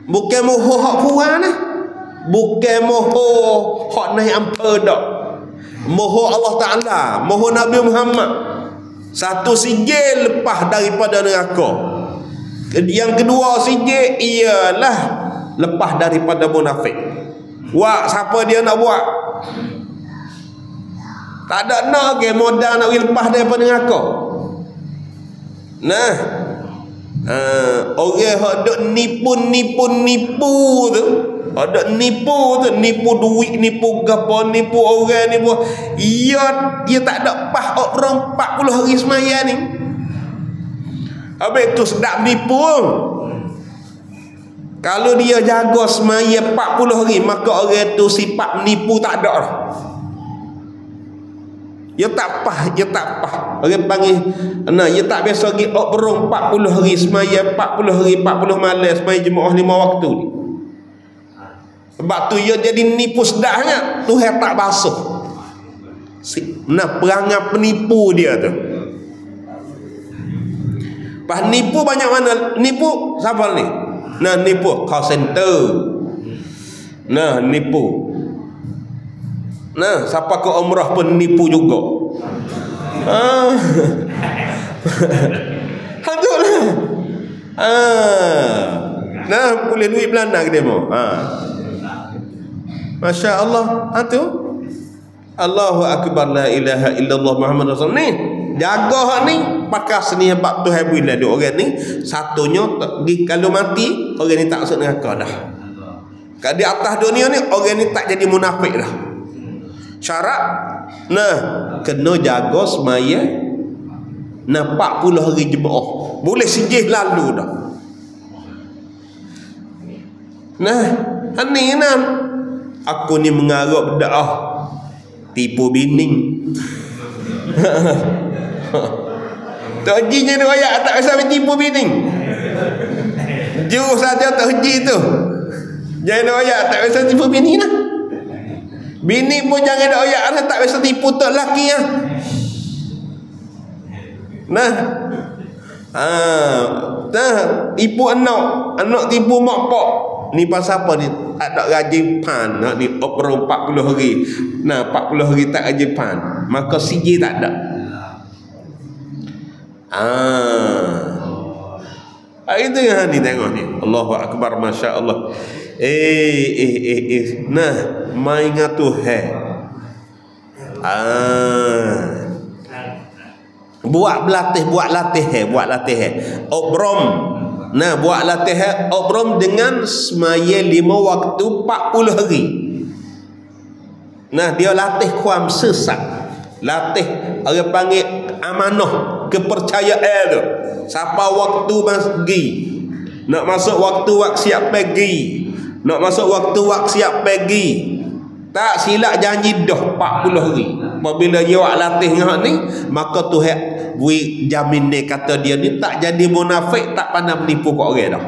Bukan mohon hak fuan lah. Bukan mohon hak naik ampa dak. Mohon Allah Ta'ala, mohon Nabi Muhammad. 1 sijil lepas daripada neraka. Yang kedua sijil ialah lepas daripada munafik. Wah, siapa dia nak buat? Tak ada nak ke modal nak lepas daripada neraka. Nah, orang hak duk nipu tu, ada nipu duit, nipu gapo, nipu orang, nipu dia tak ada pas orang 40 hari semaya ni. Habis tu sedap nipu. Kalau dia jaga semaya 40 hari, maka orang tu sifat nipu tak ada lah. Dia tak pah. Orang panggil dia tak biasa pergi obrong 40 hari semaya, 40 hari 40 malam semaya jemaah 5 waktu ni. Sebab tu dia jadi nipu sedahnya. Tuhan tak basuh. Nah, perangai penipu dia tu. Pas nipu banyak mana? Nipu siapa ni? Nah, nipu call center. Nah, nipu. Nah, siapa ke umrah pun nipu juga. Alhamdulillah. Nah, boleh duit Belanda ke dia mau? Masya Allah. Tu Allahu Akbar, la ilaha illallah Muhammad Rasul ni. Jaga hak ni pakai seni bab tu habis lah dia orang ni. Satunya kalau mati orang ni tak masuk neraka dah. Kat di atas dunia ni orang ni tak jadi munafik dah. Syarat kena jaga semaya 40 hari jemaah. Boleh sijih lalu dah. Ni aku ni mengarap dah tipu bini. Tak hajinya dia ayat tak biasa tipu bini. Jauh saja tak haji tu. Jangan ada ayat tak biasa tipu bini lah. Bini pun jangan ada ayat lah tak biasa tipu tak lelaki lah. Tipu anak tipu mak pak. Ni pasal apa ni? Tak ada gaji pan. Ni operasi 40 hari. 40 hari tak gaji pan. Maka CJ tak ada. Itu yang ni tengok ni. Allahu akbar, masya-Allah. Nah, mai ngatu he. Buat latih he. Obrom. Nah, buat latih he obrom dengan semaya 5 waktu 40 hari. Nah, dia latih kuam sesak. Latih orang panggil amanah, kepercayaan tu. Siapa waktu pergi, nak masuk waktu siap pergi, nak masuk waktu siap pergi, tak silap janji dah 40 hari. Apabila dia buat latih dengan ni, maka Tuhan beri jamin ni, kata dia ni tak jadi munafik, tak pandai menipu kat orang dah.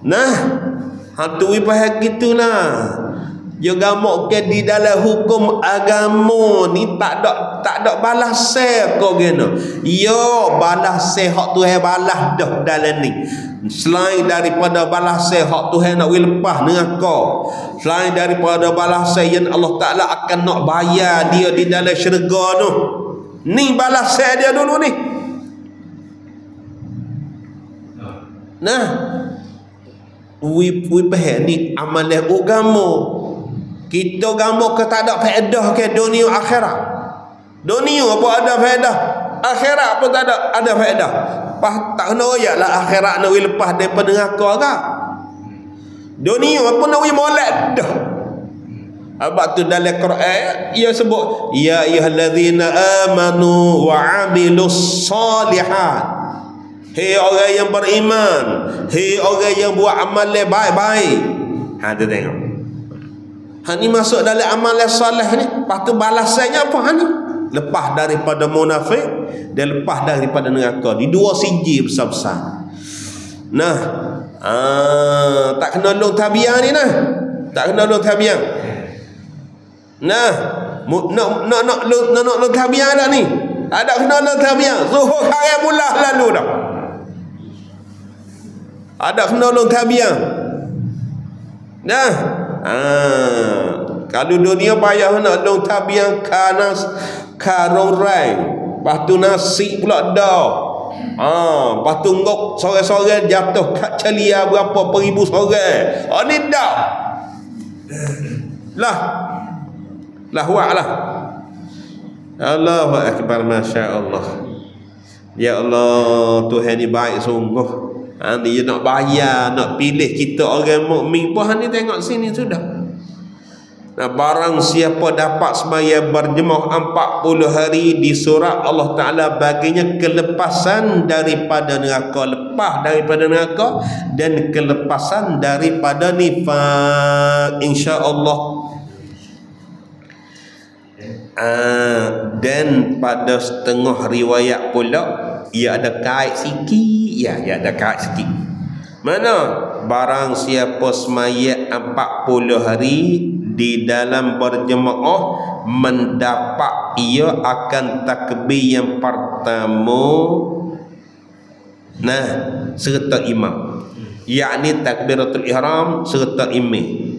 Nah, hantu ibarat gitulah. Dia gamak ke di dalam hukum agama ni tak ada balas kau gena. Yo balas hak Tuhan balas dah dalam ni. Selain daripada balas hak Tuhan nak lepas dengan kau, selain daripada balas yang Allah Taala akan nak bayar dia di dalam syurga tu. Ni balas dia dulu ni. Nah, we ni amalan agama. Kita gambar ke tak ada faedah ke dunia akhirat. Dunia apa ada faedah, akhirat apa tak ada faedah. Tak kena royaklah akhirat nak lepas daripada neraka ke. Dunia apa nak molek dah. Sebab tu dalam Quran ia sebut ya ayyuhallazina amanu wa amilus solihat. Hei orang yang beriman, hei orang yang buat amalan baik-baik. Tu tengok. Ni masuk dalam amalan soleh ni. Lepas tu balasannya apa ni? Lepas daripada munafik dan lepas daripada neraka. Di dua siji besar-besar. Nah, tak kena long tabiah ni nah. Tak kena long tabiah. Nah, nak long tabiah dah ni. Tak ada kena long tabiah. Zuhur hari bulan lalu dah. Ada kena long tabiah. Nah, kalau dunia payah nak long tabiang karong rai, lepas tu nasi pula dah. Lepas tu ngok sore-sore jatuh kat celia berapa peribu sore. Ni dah. Lah wa'lah. Allahu akbar, masya-Allah. Ya Allah, Tuhan ni baik sungguh. Dia nak bayar, nak pilih kita orang mukmin pun ni tengok sini sudah. Nah, barang siapa dapat semaya berjemaah 40 hari di surah Allah Ta'ala baginya kelepasan daripada neraka, lepas daripada neraka dan kelepasan daripada nifaq, insya-Allah. Dan pada setengah riwayat pula ia ada kait sikit. Ya ada kait sikit. Mana barang siapa semaya 40 hari di dalam berjemaah mendapat ia akan takbir yang pertama, nah, serta imam, yakni takbiratul ihram serta imam.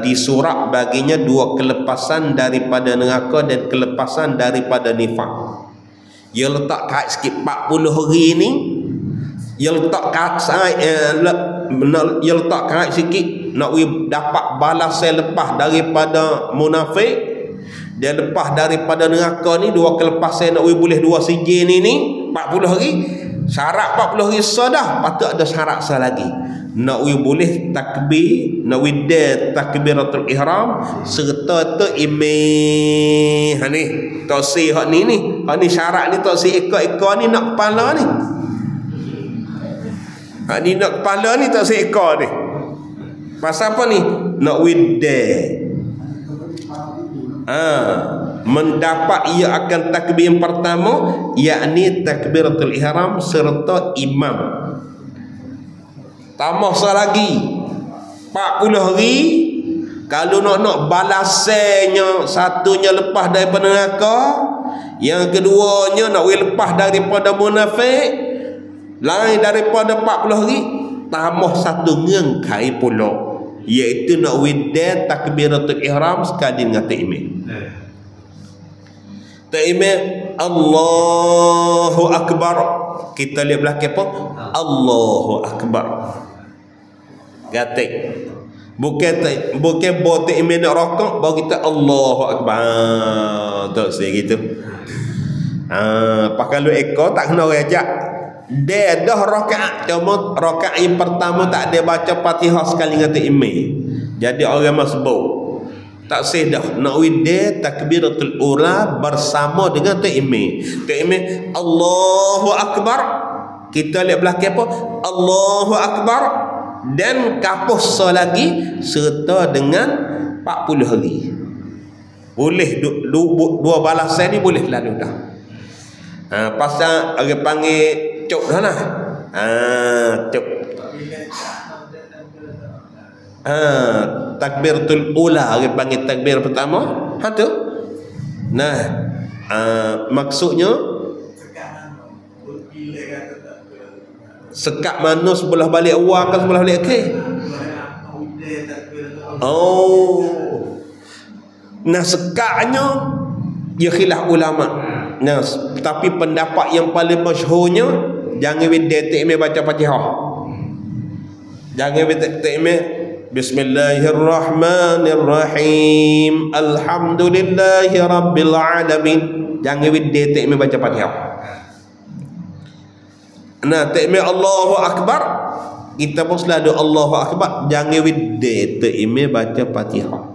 Di surat baginya 2 kelepasan daripada neraka dan kelepasan daripada nifaq. Dia letak kait sikit 40 hari ni. Dia letak kait sikit nak dapat balasan lepas daripada munafik dan lepas daripada neraka ni. 2 kelepasan nak boleh 2 sijil ni 40 hari. Syarat 40 hari dah. Patut ada syarat lagi. Nak boleh takbir, nak dah takbiratul ihram serta tu imam. Ni tosi hak ni. Hak ni syarat ni tosi ekor-ekor ni nak kepala ni. Ni nak kepala ni tak seekor ni. Pasal apa ni? Nak widdah. Mendapat ia akan takbir yang pertama, yakni takbiratul ihram serta imam. Tambah lagi 40 hari. Kalau nak balasannya, satunya lepas daripada neraka, yang keduanya nak lepas daripada munafik, lain daripada 40 hari, tambah satu ngengkai pula, iaitu nak widdah takbiratul ihram sekali dengan takbir. Takbir Allahu akbar. kita lihat belakang apa? Allahu Akbar. Gatik. Bukan botek imam nak rokok baru kita Allahu Akbar. Tak gitu. Pak kalau ekor tak kena rejak. Dia dah rakaat, cuma rakaat yang pertama tak ada baca Fatihah sekali dengan imam. Jadi orang masbuk. Tak sah dah. Nak wida takbiratul ula bersama dengan imam. Imam Allahu Akbar. Kita lihat belakang apa? Allahu Akbar. Dan kapus lagi serta dengan 40 hari. Boleh dua balasan ni boleh lalu dah. Pasal orang panggil cuk dah lah. Cuk. Takbiratul ula orang panggil takbir pertama. Tu. Nah, maksudnya sekat mana sebelah balik awal ke sebelah balik akhir? Oh. Nah, sekatnya ya khilaf ulama. Nah, tapi pendapat yang paling masyhurnya jangan takmir baca Fatihah. Jangan takmir Bismillahirrahmanirrahim. Alhamdulillahirabbil alamin. Jangan takmir baca Fatihah. Nah, takmir Allahu Akbar, kita pun selalu Allahu Akbar, jangan takmir baca Fatihah.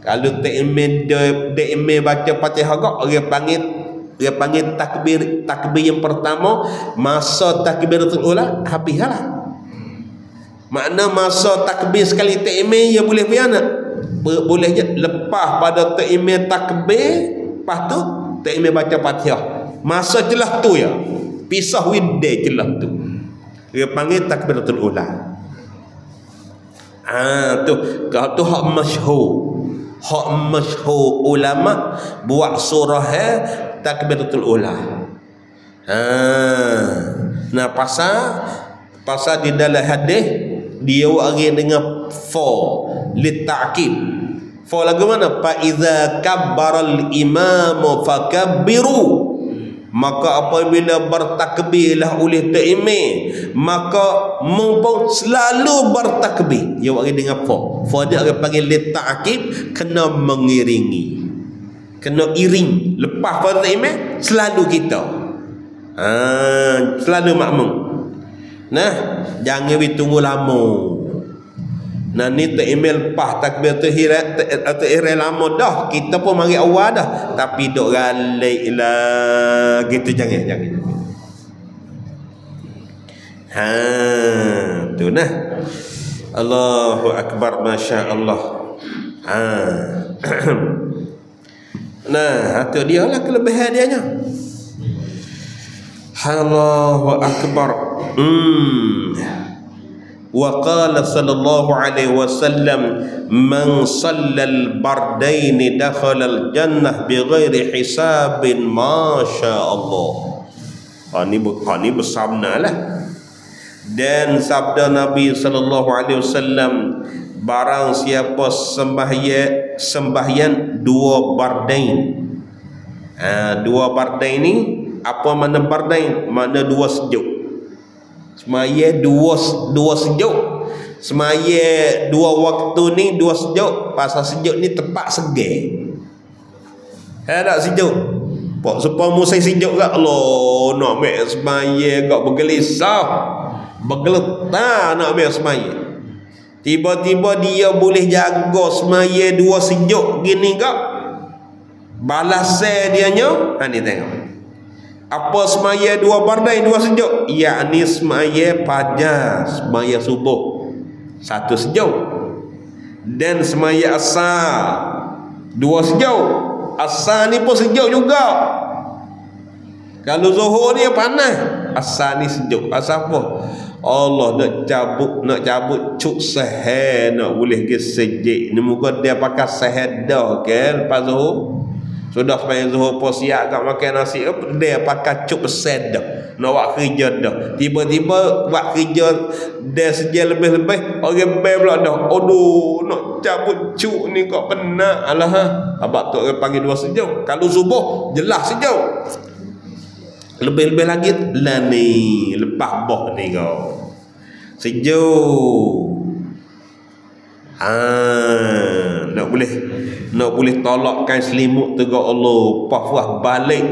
Kalau takmir baca Fatihah kok orang panggil takbir yang pertama, masa takbiratul ula habislah. Makna masa takbir sekali takmir ya boleh piana. Boleh je lepas pada takmir takbir, lepas tu takmir baca Fatihah. Masa celah tu ya. Pisah widai celah tu. Dia panggil takbiratul ula. Tu hak masyhur. Hak masyhur ulama buat surah takbiratul ula. Nah, pasal di dalam hadis dia wari dengan li ta'kid. Lagu mana? Fa iza kabbaral imamu fakabbiru. Maka apabila bertakbirlah oleh takmir, maka mumpung selalu bertakbir. Dia wari dengan fa dia orang panggil li ta'kid, kena mengiringi, kena iring lepas pada takmir, selalu kita selalu makmum. Nah, jangan tunggu lama. Nah, ni takmir lepas takbir tu ihram lama dah, kita pun mari awal dah, tapi dok ralik lah gitu. Jangan. Tu nah. Allahu Akbar, masya-Allah. Nah, itu dia lah kelebihan dia nya. Allahu Akbar. Wa qala sallallahu alaihi wasallam man sallal bardain dakhala al jannah bighairi hisabin, masya Allah. Ini bersabda lah. Dan sabda Nabi sallallahu alaihi wasallam, barang siapa sembahyang dua bardain. Dua bardain ni apa makna bardain? Makna dua sejuk. Semaya dua sejuk. Semaya dua waktu ni dua sejuk. Pasal sejuk ni tempat segar. Tak sejuk. Pak supaya musai sejuk kat Allah nak ambil semaya kau bergelisah, bergeletar nak ambil semaya. Tiba-tiba dia boleh jaga semaya dua sejuk gini kak. Balasnya dia nya, ni tengok. Apa semaya dua bardai dua sejuk? Yakni semaya fajar, semaya subuh satu sejuk, dan semaya asar dua sejuk. Asar ni pun sejuk juga. Kalau zuhur ni panas, asar ni sejuk. Asar apa? Allah nak cabut cuk seher, nak boleh ke sejik ni muka dia pakai seher dah ke lepas zuhur. Sudah sampai zuhur pun siap kat makan nasi, dia pakai cuk besar dah. Nak buat kerja dah. Tiba-tiba buat kerja dia sejak lebih-lebih, orang bel pula dah. Aduh, nak cabut cuk ni kok penat. Alah Abang tu orang panggil dua sejuk. Kalau subuh jelas sejuk. Lebih-lebih lagi lah ni lepas boh ni kau. Sejuk. Nak boleh tolakkan selimut tu ga Allah, pafah balik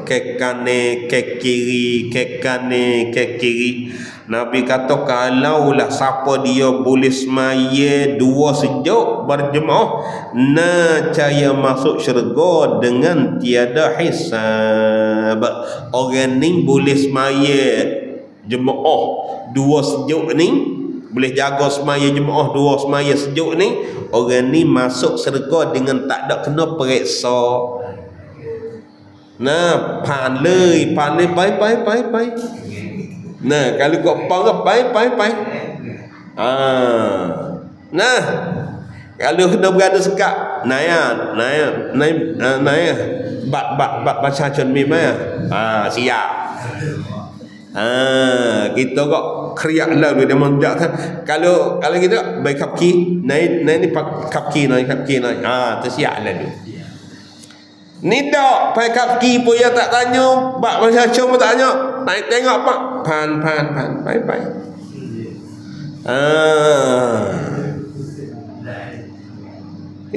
ke kanan ke kiri, ke kanan ke kiri. Nabi kata kalaulah siapa dia boleh semaya dua sejuk berjemaah, nescaya masuk syurga dengan tiada hisab. Orang ni boleh semaya jemaah dua sejuk ni, boleh jaga semaya jemaah dua semaya sejuk ni, orang ni masuk syurga dengan tak ada kena periksa. Nah, pandai pai. Nah, kalau kau pang pai. Nah, kalau kena berada sekat, naya. Bat baca cermin maya. Siap. Kita kok kriak lalu dia menjak kan. Kalau kita baik kapki, naik ni kapki naik. Tersiap lalu. Ni dak pai kapki pun ya tak tanya, bak baca cermin tak tanya. Naik tengok pak, pan, pai.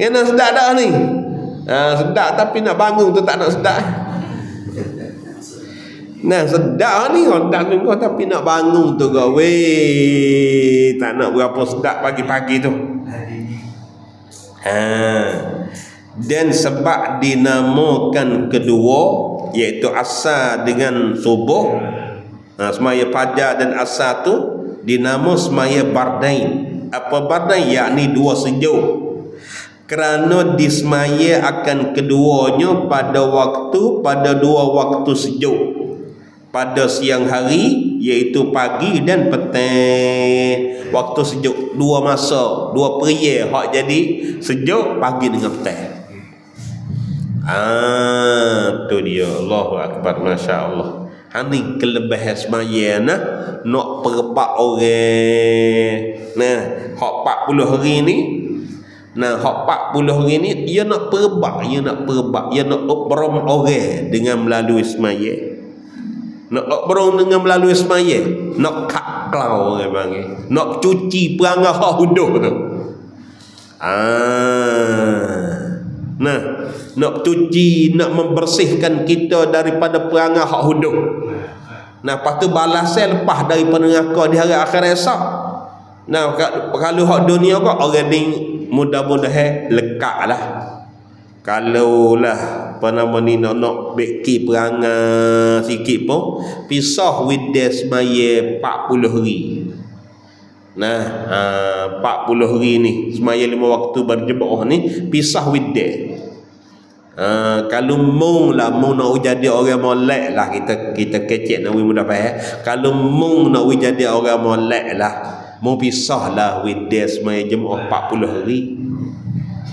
Ya nak sedap dah ni. Sedap tapi nak bangun tu tak nak sedap. Nah sedap ni orang tak tengok tapi nak bangun tu kau weh, tak nak berapa sedap pagi-pagi tu. Dan sebab dinamakan kedua iaitu asar dengan subuh, semaya fajar dan asar tu dinama semaya bardain. Apa bardain? Yakni dua sejuk, kerana disemaya akan keduanya pada dua waktu sejuk, pada siang hari iaitu pagi dan petang. Waktu sejuk dua masa, dua period hak jadi sejuk, pagi dengan petang. Tu dia. Allahu akbar, masya-Allah. Hani kelebihan semaya nak perbak orang. Nah, hak 40 hari ni, hak 40 hari ni ia nak perbak, ia nak obrom orang dengan melalui semaya. Nak obrom dengan melalui semaya, nak kaklau orang panggil, nak cuci perangai hak huduh tu. Nak cuci, nak membersihkan kita daripada perangai hak huduh. Lepas tu balasan lepas daripada neraka di hari akhirat esok. Kalau hak dunia kau orang ni mudah-mudahan lekaklah. Kalau lah apa nama ni nak beki perangai sikit pun pisah wideh semaya 40 hari. 40 hari ni semaya 5 waktu berjemaah ni pisah wideh. Kalau mung nak jadi orang molek lah, kita kecek nak mudah faham. Kalau mung nak jadi orang molek lah, mau pisah lah wideh semaya jemaah 40 hari.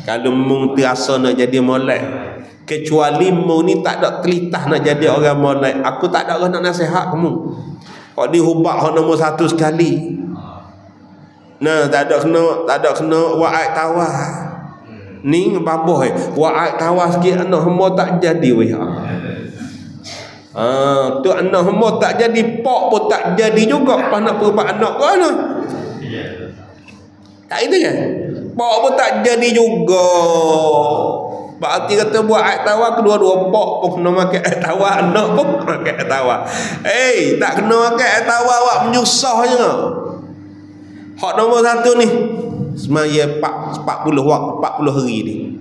Kalau mung terasa nak jadi molek, kecuali mung ni tak ada telitah nak jadi orang molek, aku tak ada orang nak nasihat kamu. Kau dihubak hak nombor 1 sekali. Tak ada kena wa'ai tawah. Ni baboh wa'ai tawah sikit anak hamba tak jadi weh. Tu anak hamba tak jadi, pak pun tak jadi juga, pas nak perubah anak kau ana. Tak itu kan? Pak pun tak jadi juga. Berarti kata buat air tawar, kedua-dua pak pun kena makan air tawar, anak pun makan air tawar. Tak kena makan air tawar, awak menyusah je. Hak nombor 1 ni semaya 40 hari ni.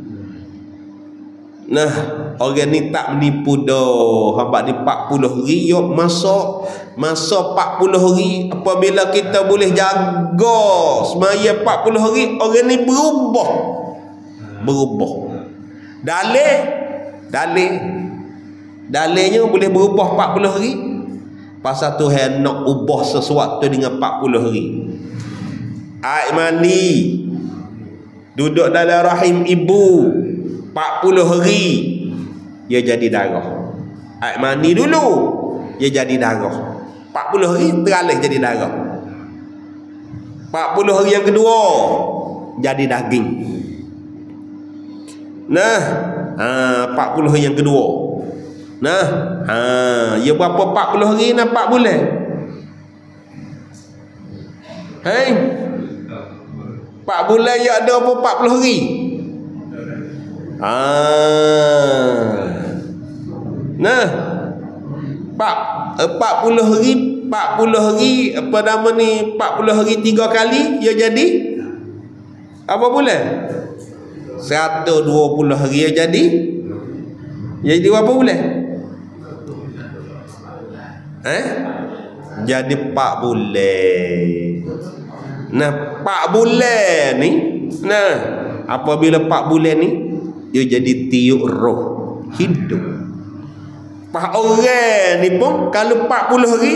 Orang ni tak menipu dah. Hamba ni 40 hari, yuk masa 40 hari apabila kita boleh jaga semaya 40 hari, orang ni berubah. Dalilnya boleh berubah 40 hari pasal Tuhan nak ubah sesuatu dengan 40 hari. Air mani duduk dalam rahim ibu 40 hari dia jadi darah. Air mani dulu dia jadi darah, 40 hari teralih jadi darah. 40 hari yang kedua jadi daging. 40 hari yang kedua Nah, ya berapa 40 hari nampak bulan? Hai. 4 bulan ya ada apa 40 hari? Nah, 40 hari apa nama ni, 40 hari 3 kali ya jadi apa bulan? 120 hari ya jadi berapa bulan? Jadi 4 bulan. Nah, 4 bulan ni, nah, apabila 4 bulan ni dia jadi tiup roh hidup. Pak orang ni pun kalau 40 hari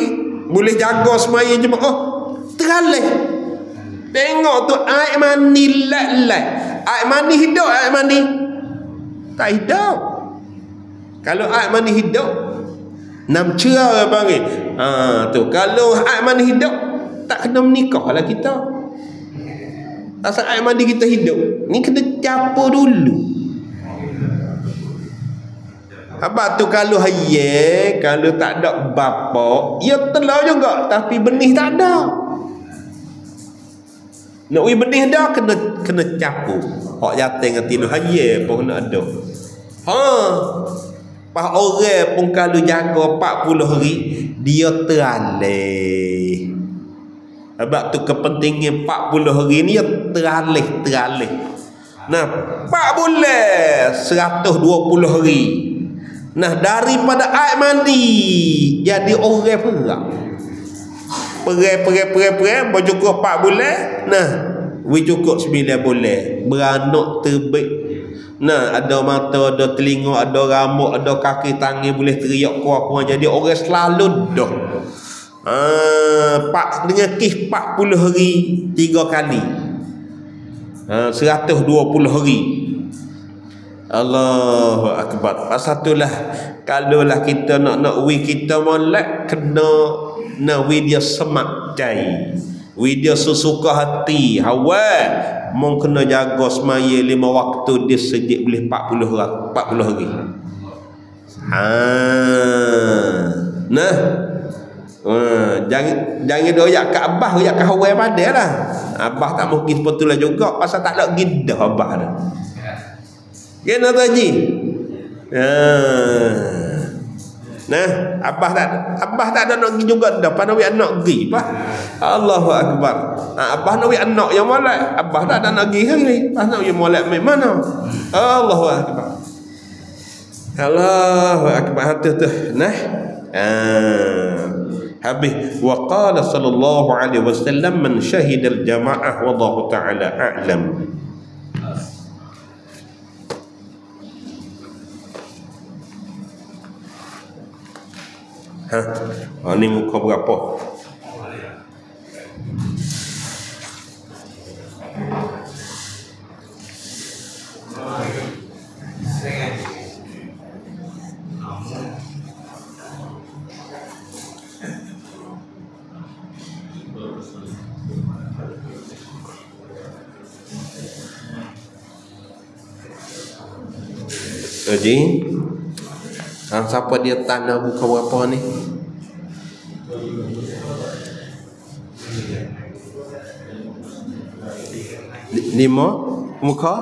boleh jaga semaya jemaah teralih. Tengok tu air mani lat-lat. Air mani hidup, air mani tak hidup. Kalau air mani hidup, nam cerah panggil. Tu kalau air mani hidup tak kena menikah lah kita. Asal air mandi kita hidup ni kena campur dulu. Habis tu kalau hayat, kalau tak ada bapa, ia telah juga tapi benih tak ada. Nak benih dah kena campur. Hak jatuh dengan tilu hayat pun kena ada. Pas orang pun kalau jaga 40 hari dia teralih. Sebab tu kepentingan 40 hari ni teralih. Nah, 4 bulan 120 hari. Nah, daripada air mandi jadi orang perang. Perang bercukup 4 bulan. Nah, cukup 9 bulan. Beranak terbit. Nah, ada mata, ada telinga, ada rambut, ada kaki tangan boleh teriak kuat-kuat. Jadi orang selalu dah. Dengan kis 40 hari 3 kali. 120 hari. Allahu akbar. Pasal itulah kalaulah kita nak kita molek kena dia semak cai. Dia sesuka hati hawa mung kena jaga semaya 5 waktu dia sejak boleh 40 hari. Nah, jangan doyak ke abah, doyak ke hawa padalah. Abah tak mungkin sebetulnya juga pasal tak ada gidah abah dah. Kena tu haji. Nah, abah tak ada nak pergi juga dah. Pada wi anak pergi pak. Allahu akbar. Abah nak wi anak yang molek. Abah tak ada nak pergi hari. Pas nak wi molek mai mana? Allahu akbar. Allahu akbar tu. Nah. Habis wa qala sallallahu alaihi wasallam man syahida al jamaah wallahu taala a'lam. Ni muka berapa? Jadi siapa dia tanah buka berapa ni? 5 muka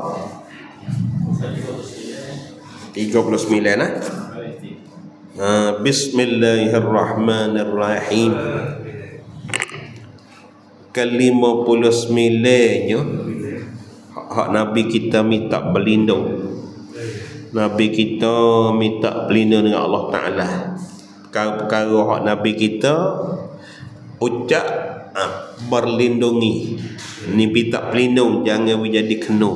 39 lah. Bismillahirrahmanirrahim. Ke-59-nya hak Nabi kita minta berlindung. Nabi kita minta berlindung dengan Allah Ta'ala. Perkara-perkara hak Nabi kita ucap berlindungi. Ni minta pelindung jangan jadi kena.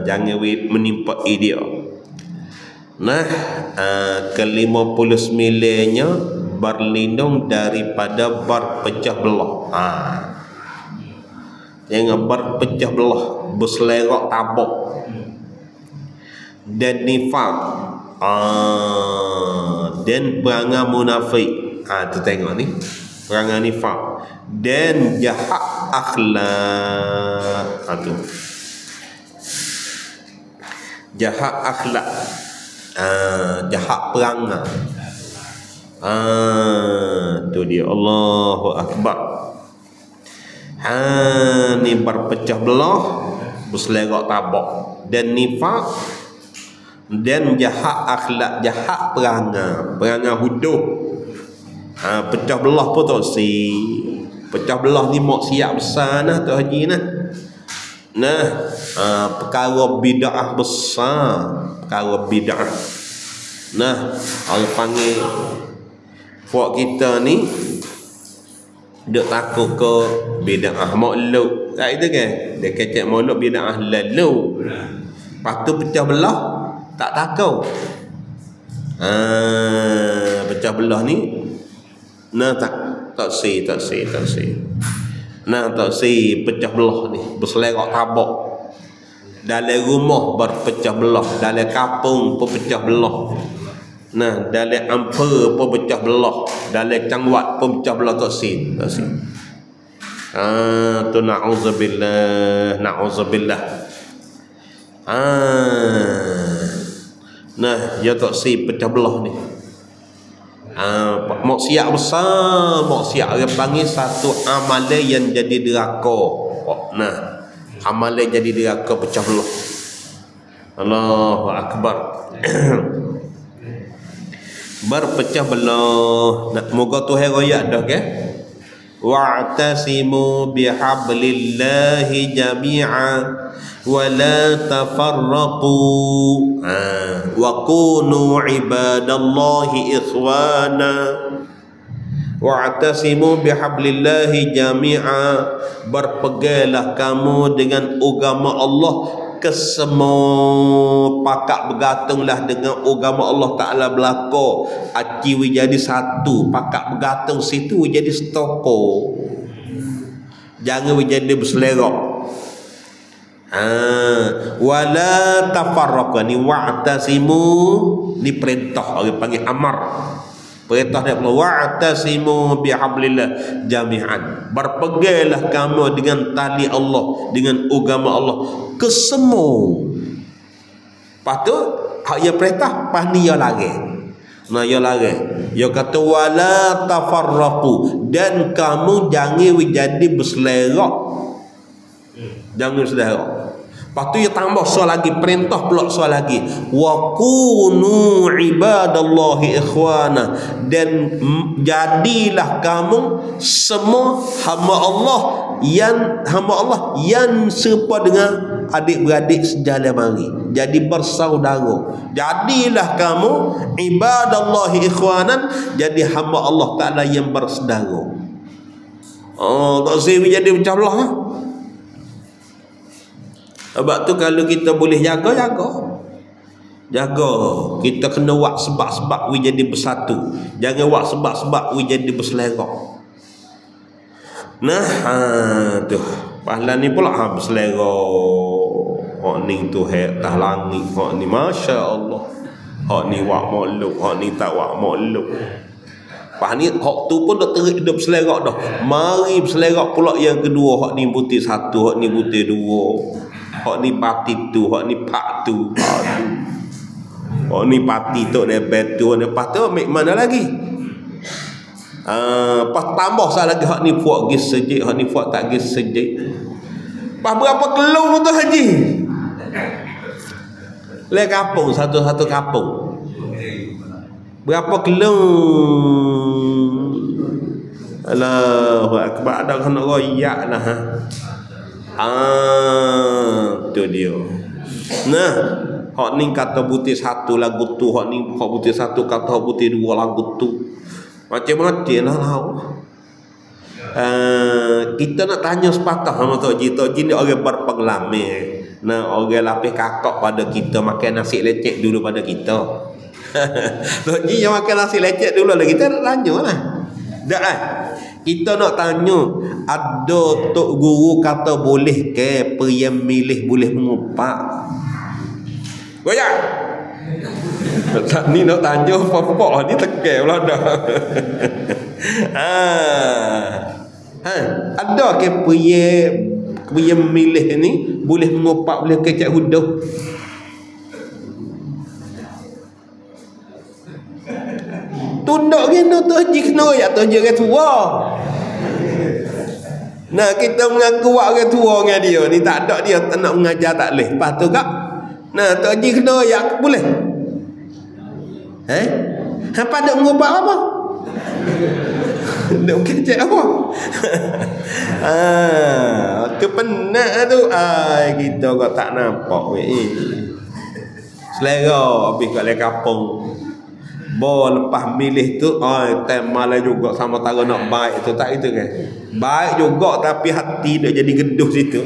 Jangan menimpa dia. Nah, ke-59-nya berlindung daripada berpecah belah. Jangan berpecah belah, berselerak tabuk dan nifaq, dan perangai munafik. Tu tengok ni, perangai nifaq dan jahat akhlak. Tu jahat akhlak. Jahat perangai. Tu dia, Allahu Akbar. Ni berpecah belah, berselerak tabak, dan nifak, dan jahat akhlak, jahat perangai huduh. Pecah belah pun tak si. Pecah belah ni maksiat besar nah tu haji nah. Perkara bid'ah besar, perkara bid'ah. Orang panggil puak kita ni duk takut ke bid'ah maulud. Tak itu kan? Dia kecek maulud bid'ah lalu. Lepas tu pecah belah tak takut. Pecah belah ni tak si. Tak si pecah belah ni berselerak tabak. Dalam rumah berpecah belah, dalam kampung pun pecah belah. Dalam ampera pun pecah belah, dalam cangwat pun pecah belah. Tak si. Tu na'udzubillah. Ya tak si pecah belah ni. Maksiat besar, maksiat orang panggil satu amalan yang jadi deraka. Amalan jadi deraka pecah belah. Allahu Akbar. Berpecah belah. Moga Tuhan royak dah ke? Wa'tasimu bihablillahi jami'a wa la tafarraqu wa kunu ibadallahi ikhwana. Wa'tasimu bihablillahi jami'a, berpeganglah kamu dengan agama Allah kesemua, pakat bergantunglah dengan agama Allah Ta'ala belaka. Aki we jadi satu, pakat bergantung situ we jadi setoko. Jangan we jadi berselerak. Wala tafarraqu ni wa'tasimu ni perintah, orang panggil amar. Perintah dia wa'tasimu bihablillah jami'an, berpeganglah kamu dengan tali Allah, dengan agama Allah kesemua. Lepas tu ya perintah, pas ni ya lari. Ya lari. Ya kata wala tafarraqu, dan kamu jangan jadi berselerak. Jangan berselerak. Lepas tu dia tambah soal lagi, perintah pula soal lagi. Wa kunu ibadallahi ikhwana, dan jadilah kamu semua hamba Allah yang serupa dengan adik-beradik sejalan mari. Jadi bersaudara. Jadilah kamu ibadallahi ikhwanan, jadi hamba Allah Ta'ala yang bersaudara. Tak sih jadi pecah belah. Sebab tu kalau kita boleh jaga. Kita kena buat sebab-sebab we jadi bersatu. Jangan buat sebab-sebab we jadi berselerak. Tu pahala ni pula berselerak. Hak ni tu tah langit, hak ni masya-Allah. Hak ni wak maulud, hak ni tak wak maulud. Pas ni hak tu pun dah terik dah berselerak dah. Mari berselerak pula yang kedua, hak ni putih satu, hak ni putih dua. Hak ni pati tu, hak ni pak tu. Hak ni pati tu, dia betu, dia lepas tu ambil mana lagi? Pas tambah satu lagi, hak ni puak gis sejik, hak ni puak tak gis sejik. Pas berapa kilo tu haji? Le kampung, satu-satu kampung. Berapa kilo? Allahu Akbar, ada kena royak lah. Tu dia. Hak ni kata butir satu lagu tu, hak ni hak butir satu kata hak butir dua lagu tu. Macam-macam lah. Kita nak tanya sepatah sama Tok Ji. Tok Ji ni orang berpengalaman. Orang lapis kakak pada kita, makan nasi lecek dulu pada kita. Tok Ji yang makan nasi lecek dulu lah, kita nak tanya lah. Tak kita nak tanya, ada tok guru kata boleh ke periam milih boleh mengupak? Goyak. Ni nak tanya apa-apa ni tekel pula dah. Ada ke periam milih ni boleh mengupak, boleh kecek huduh? tunduk kena tu haji kena ya tu haji orang tua. Nah, kita mengaku buat orang tua dengan dia ni tak ada dia tak nak mengajar tak boleh. Lepas tu kak, nah tu haji kena ya boleh. Apa nak mengubah apa? Nak kecek apa? Tu penat tu. Kita kau tak nampak weh. Selera habis kat kampung. Lepas milih tu, time malam juga sama tara nak baik tu tak itu kan. Baik juga tapi hati dia jadi geduh situ.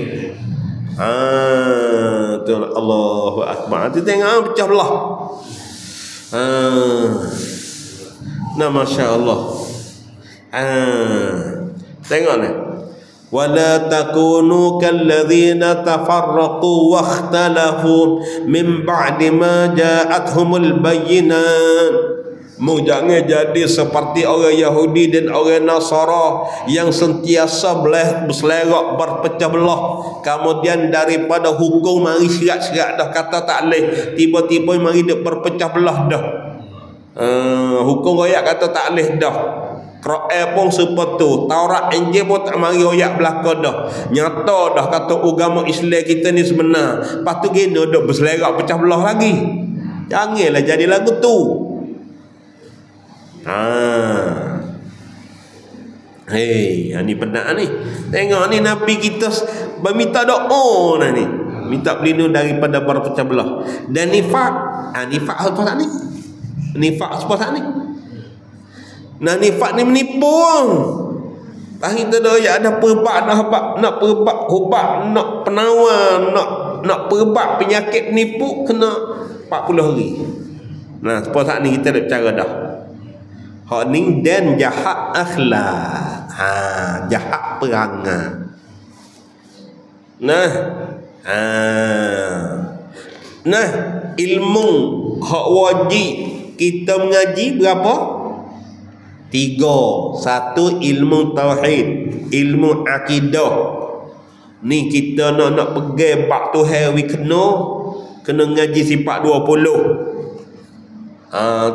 Tu Allahu Akbar. Tu tengok pecah belah. Nah masya-Allah. Tengok ni. Wala takunu kalladzina tafarraqu wakhtalafu min ba'di ma ja'atuhumul bayyinat. Jangan jadi seperti orang Yahudi dan orang Nasara yang sentiasa berselerak berpecah belah. Kemudian daripada hukum mari serat-serat dah kata tak boleh, tiba-tiba mari dia berpecah belah dah. Hukum royak kata tak boleh dah. Quran pun seperti tu, Taurat Injil pun tak mari royak belaka dah. Nyata dah kata agama Islam kita ni sebenar. Lepas tu gini dah berselerak pecah belah lagi. Janganlah jadi lagu tu. Ni penat ni. Tengok ni Nabi kita berminta doa ni. Minta berlindung daripada berpecah belah. Dan nifak. Nifak apa tak ni? Nifak apa tak ni? Nah nifak ni menipu. Kita dah ya ada perbak nak perbak ubat nak penawar nak perbak penyakit penipu kena 40 hari. Nah apa tak ni kita dah cara dah. Hak ni dan jahat akhlak. Jahat perangai. Nah, ilmu hak wajib kita mengaji berapa? 3. 1 ilmu tauhid, ilmu akidah. Ni kita nak pegang bab Tuhan we kena ngaji sifat 20.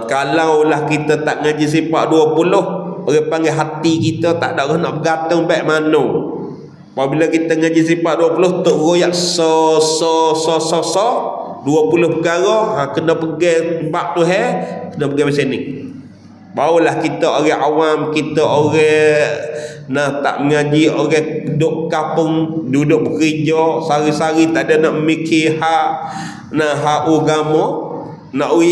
Kalaulah kita tak ngaji sifat 20, orang panggil hati kita tak ada nak bergantung baik mana. Apabila kita ngaji sifat 20 tok royak 20 perkara, kena pegang bab Tuhan, kena pegang macam ni. Barulah kita orang awam, kita orang tak mengaji, orang duduk kampung, duduk bekerja sehari-hari tak ada nak mikir hak agama. Nak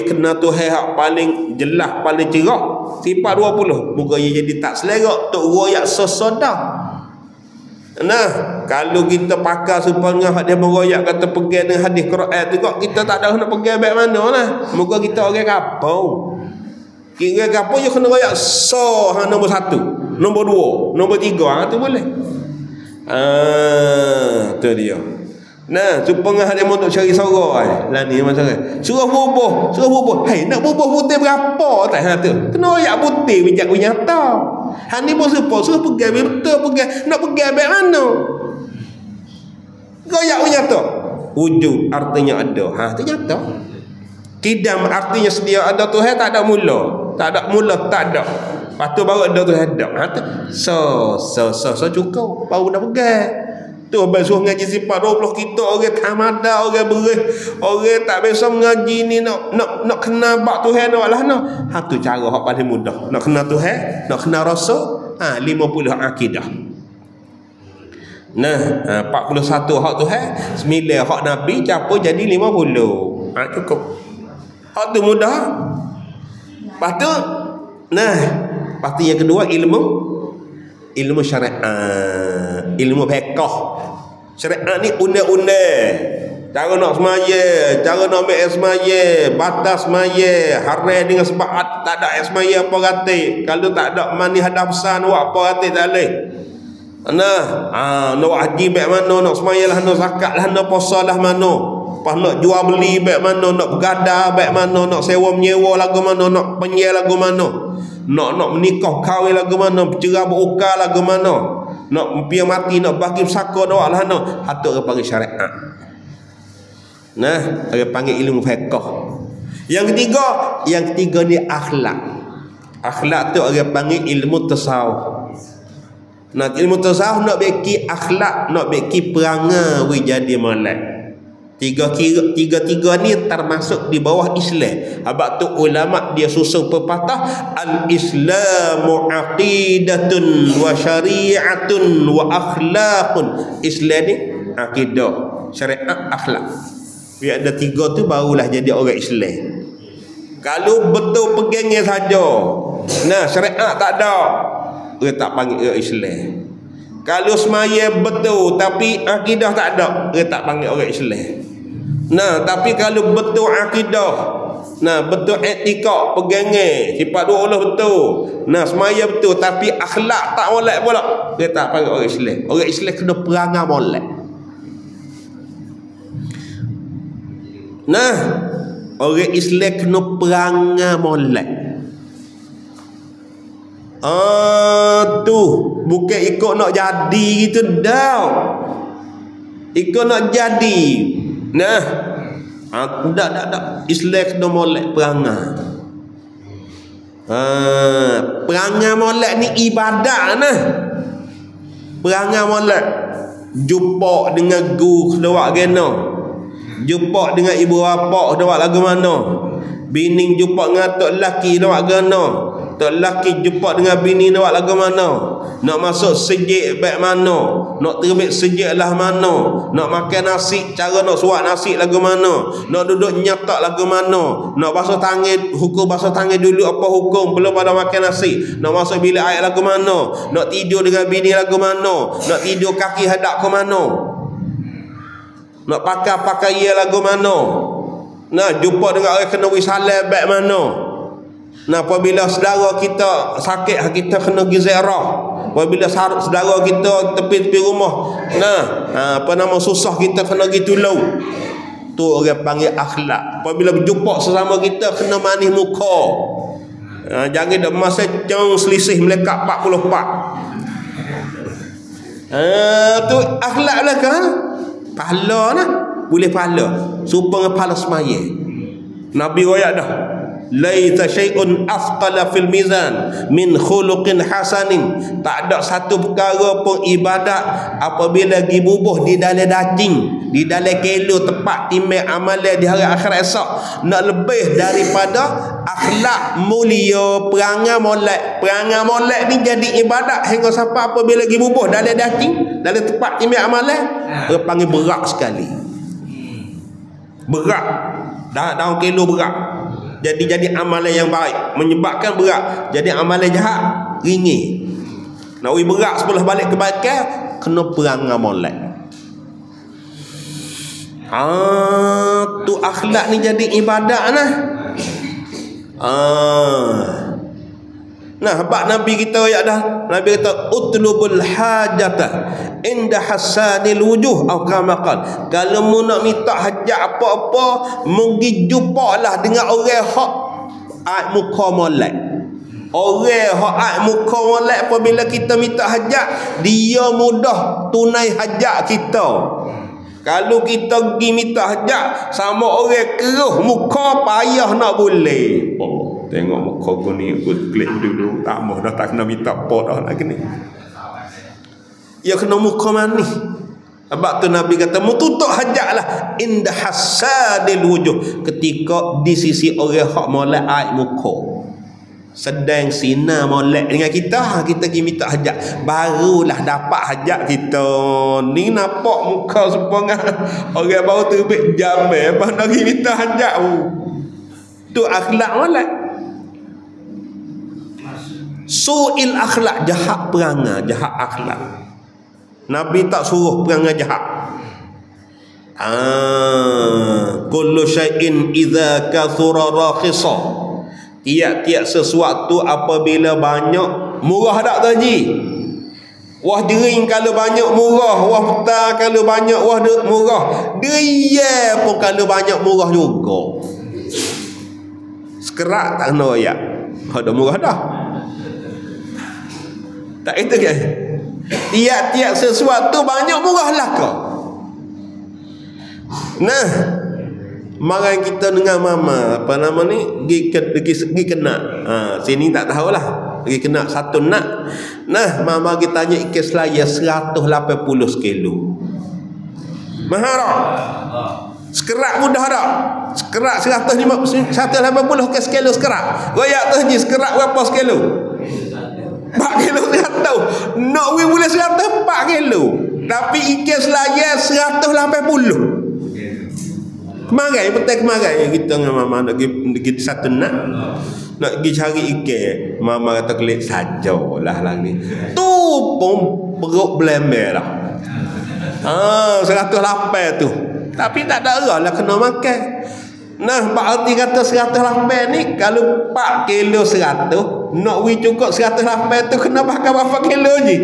kena Tuhan hak paling jelas, paling cerah sifat 20. Moga ia jadi tak selera tok royak sesodah. Kalau kita pakai supaya hak dia meroyak kata pegang dengan hadis Quran tu kok kita tak ada nak pegang baik mana lah. Moga kita orang kampung. Kira kampung je kena royak nombor 1, nombor 2, nombor 3 tu boleh. Tu dia. Supaya dia mau untuk cari sorang lah ni masalah. Suruh bubuh. Nak bubuh putih berapa tak tu? Kena royak putih bijak nyata. Ni pun suruh pegang betul pegang. Nak pegang baik mana? Royak nyata. Wujud artinya ada. Tu nyata. Kidam artinya sedia ada Tuhan tak ada mula. Tak ada mula, tak ada. Lepas tu baru ada Tuhan ada. So cukup baru dah pegang. Tu abang suruh ngaji sifat 20 kita orang tamada, orang berih, orang tak biasa mengaji ni nak kenal bab Tuhan lah tu cara hak paling mudah. Nak kenal Tuhan, nak kenal Rasul, 50 akidah. 41 hak Tuhan, 9 hak Nabi, campur jadi 50. Cukup. Hak tu mudah. Lepas tu yang kedua ilmu syariat, ilmu fiqh. Syariat ni undang-undang. Cara nak semaya, cara nak ambil semaya, batas semaya, haram dengan sebab tak ada semaya apa kata. Kalau tak ada mani hadap besar nak apa kata tak boleh. Nak haji baik mana, nak semaya lah, nak zakat lah, nak puasa lah mana. Pas nak jual beli baik mana, nak bergadar baik mana, nak sewa menyewa lagu mana, nak penyiar lagu mana. Nak menikah kahwin lagu mana, bercerai berukar lagu mana, nak pian mati nak bagi saka doa lah no. Hatut orang panggil syariat. Orang panggil ilmu fiqh. Yang ketiga ni akhlak. Akhlak tu orang panggil ilmu tasawuf. Nah, ilmu tasawuf nak beki akhlak, nak beki perangai we jadi molek. Tiga-tiga ni termasuk di bawah Islam. Sebab tu ulama dia susun pepatah al-islamu aqidatun wa syari'atun wa akhlaqun. Islam ni akidah, syariat, akhlak. Biar ada tiga tu barulah jadi orang Islam. Kalau betul pegangnya saja, nah syariat tak ada, dia tak panggil orang Islam. Kalau semaya betul tapi akidah tak ada, dia tak panggil orang Islam. Nah, tapi kalau betul akidah, nah betul etika, pegangan sifat dua Allah betul, nah semaya betul tapi akhlak tak molek pula, dia tak panggil orang Islam. Orang Islam kena perangai molek. Nah, orang Islam kena perangai molek. Tu bukan ikut nak jadi gitu dah. Ikut nak jadi. Nah, tak. Islam kena molek perangai. Perangai molek ni ibadat nah. Perangai molek. Jumpa dengan guru kedua gena. Jumpa dengan ibu bapa kedua lagu mana. Bini jumpa dengan tok lelaki kedua gena. Tok lelaki jumpa dengan bini kedua lagu mana. Nak masuk sejik baik mana, nak terbit sejik lah mana, nak makan nasi cara nak suap nasi lagu mana, nak duduk nyatak lagu mana, nak basuh tangan, hukum basuh tangan dulu apa hukum belum pada makan nasi, nak masuk bilik air lagu mana, nak tidur dengan bini lagu mana, nak tidur kaki hadap ke mana, nak pakai ia lagu mana, nak jumpa dengan orang kena wisalah baik mana. Nah, apabila saudara kita sakit, kita kena pergi ziarah. Apabila saudara kita tepi-tepi rumah, apa nama susah, kita kena pergi tolong. Tu orang panggil akhlak. Apabila berjumpa sesama kita, kena manis muka. Jangan dak masa jong selisih melekat 44. Tu akhlak lah kan? Pahala lah. Boleh pahala. Supaya pahala semaya. Nabi royak dah. Laita syai'un afqala fil mizan min khuluqin hasanin. Tak ada satu perkara pun ibadat apabila dibubuh di dalam daging, di dalam kilo tepat timbang amalan di hari akhirat esok, nak lebih daripada akhlak mulia, perangai molek. Perangai molek ni jadi ibadat hingga sampai apabila dibubuh dalam daging, dalam tepat timbang amalan, dia panggil berat sekali. Berat. Daun kilo berat. Jadi amalan yang baik menyebabkan berat, jadi amalan jahat ringan. Nak berat sebelah balik kebaikan, kena perangai molek. Tu akhlak ni jadi ibadat nah. Nah, sebab Nabi kita ya dah. Nabi kata utlubul hajata inda hasanil wujuh atau kama qala. Kalau mu nak minta hajat apa-apa, mungkin jumpalah dengan orang hak aib muka molek. Orang hak aib muka molek, apabila kita minta hajat, dia mudah tunai hajat kita. Kalau kita pergi minta hajat sama orang keruh muka, payah nak boleh. Tengok muka aku ni, aku klik dulu, tak mau dah, tak kena minta apa dah lagi ni. Ya kena muka manis. Sebab tu Nabi kata mututuk hajat lah indah hasadil wujuh, ketika di sisi orang hak molek aib muka. Sedang sinar molek dengan kita pergi minta hajat, barulah dapat hajat kita. Ni nampak muka sepangat orang baru terbit jamai apa nak pergi minta hajat. Tu akhlak molek. Su'il akhlak, jahat perangai, jahat akhlak. Nabi tak suruh perangai jahat. Kullu syai'in idza kathura rakhisa. Tiap-tiap sesuatu apabila banyak murah tak taji. Wah dering kalau banyak murah, wah petang kalau banyak wah murah. Dia pun kalau banyak murah juga. Sekerak tak kena ayat. Ada murah dah. Tak itu kan? Tiap-tiap sesuatu banyak murah lah kau. Nah, Marang kita dengan mama apa nama ni pergi kena. Sini tak tahulah. Pergi kena satu nak. Nah, mama kita tanya ikan selaya 180 kilo. Mahal tak? Sekerak mudah tak? Sekerak 180 kilo sekerak. Royak tu je sekerak berapa sekilo? 4 kilo 100. Nak we boleh 104 kilo. Tapi ikan selaya 180. Kemarai betul kemarai kita dengan mama nak pergi satu nak pergi cari ikan. Mama kata kelik sajalah lagi. Tu pun perut belembel dah. 108 tu. Tapi tak ada arah lah kena makan. Nah, Pak Arti kata 108 ni kalau 4 kilo 100 nak we cukup 108 tu kena pakai berapa kilo je?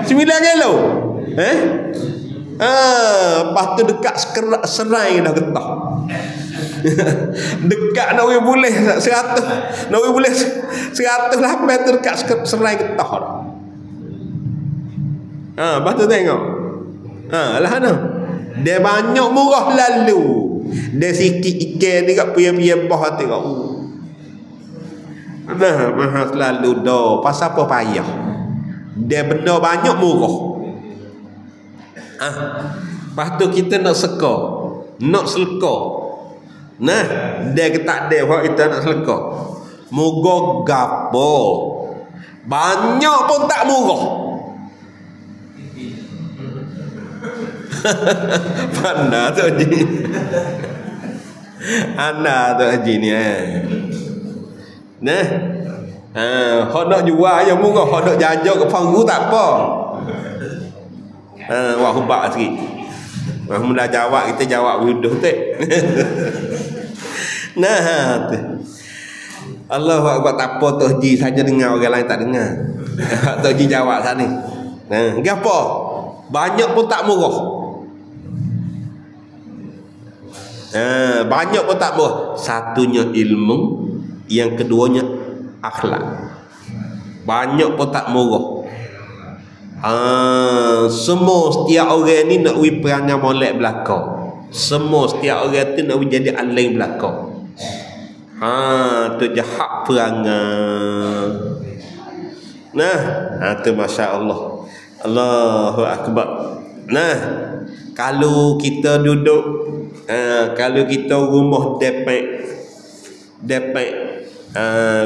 9 kilo. Lepas tu dekat serai dah getah. Dekat nak boleh 100. Nak boleh 108 tu dekat serai getah dah. Lepas tu tengok. Lah no. Dia banyak murah lalu. Dia sikit ikan dekat puya-puya bah tengok. Nah, mahal selalu dah. Pasal apa payah? Dia benda banyak murah. Lepas tu kita nak seka, nak seleka. Nah, dia tak ada buat kita nak seleka. Murah gapo? Banyak pun tak murah. Pandai tu Haji. Anda tu Haji ni. Nah. Hak nak jual yang murah, hak nak jajak ke panggu tak apa. Wah hubak sikit. Mula jawab kita jawab wuduh tu. Nah tu. Allah buat tak apa tu Haji saja dengar orang lain tak dengar. Tu Haji jawab sana. Nah, gapo? Banyak pun tak murah. Banyak pun tak murah. Satunya ilmu, yang keduanya akhlak. Banyak pun tak murah. Semua setiap orang ni nak we perangai molek belakang. Semua setiap orang tu nak we jadi aling belakang. Tu jahat perangai. Nah, tu masya-Allah. Allahu akbar. Nah, kalau kita duduk kalau kita rumah depek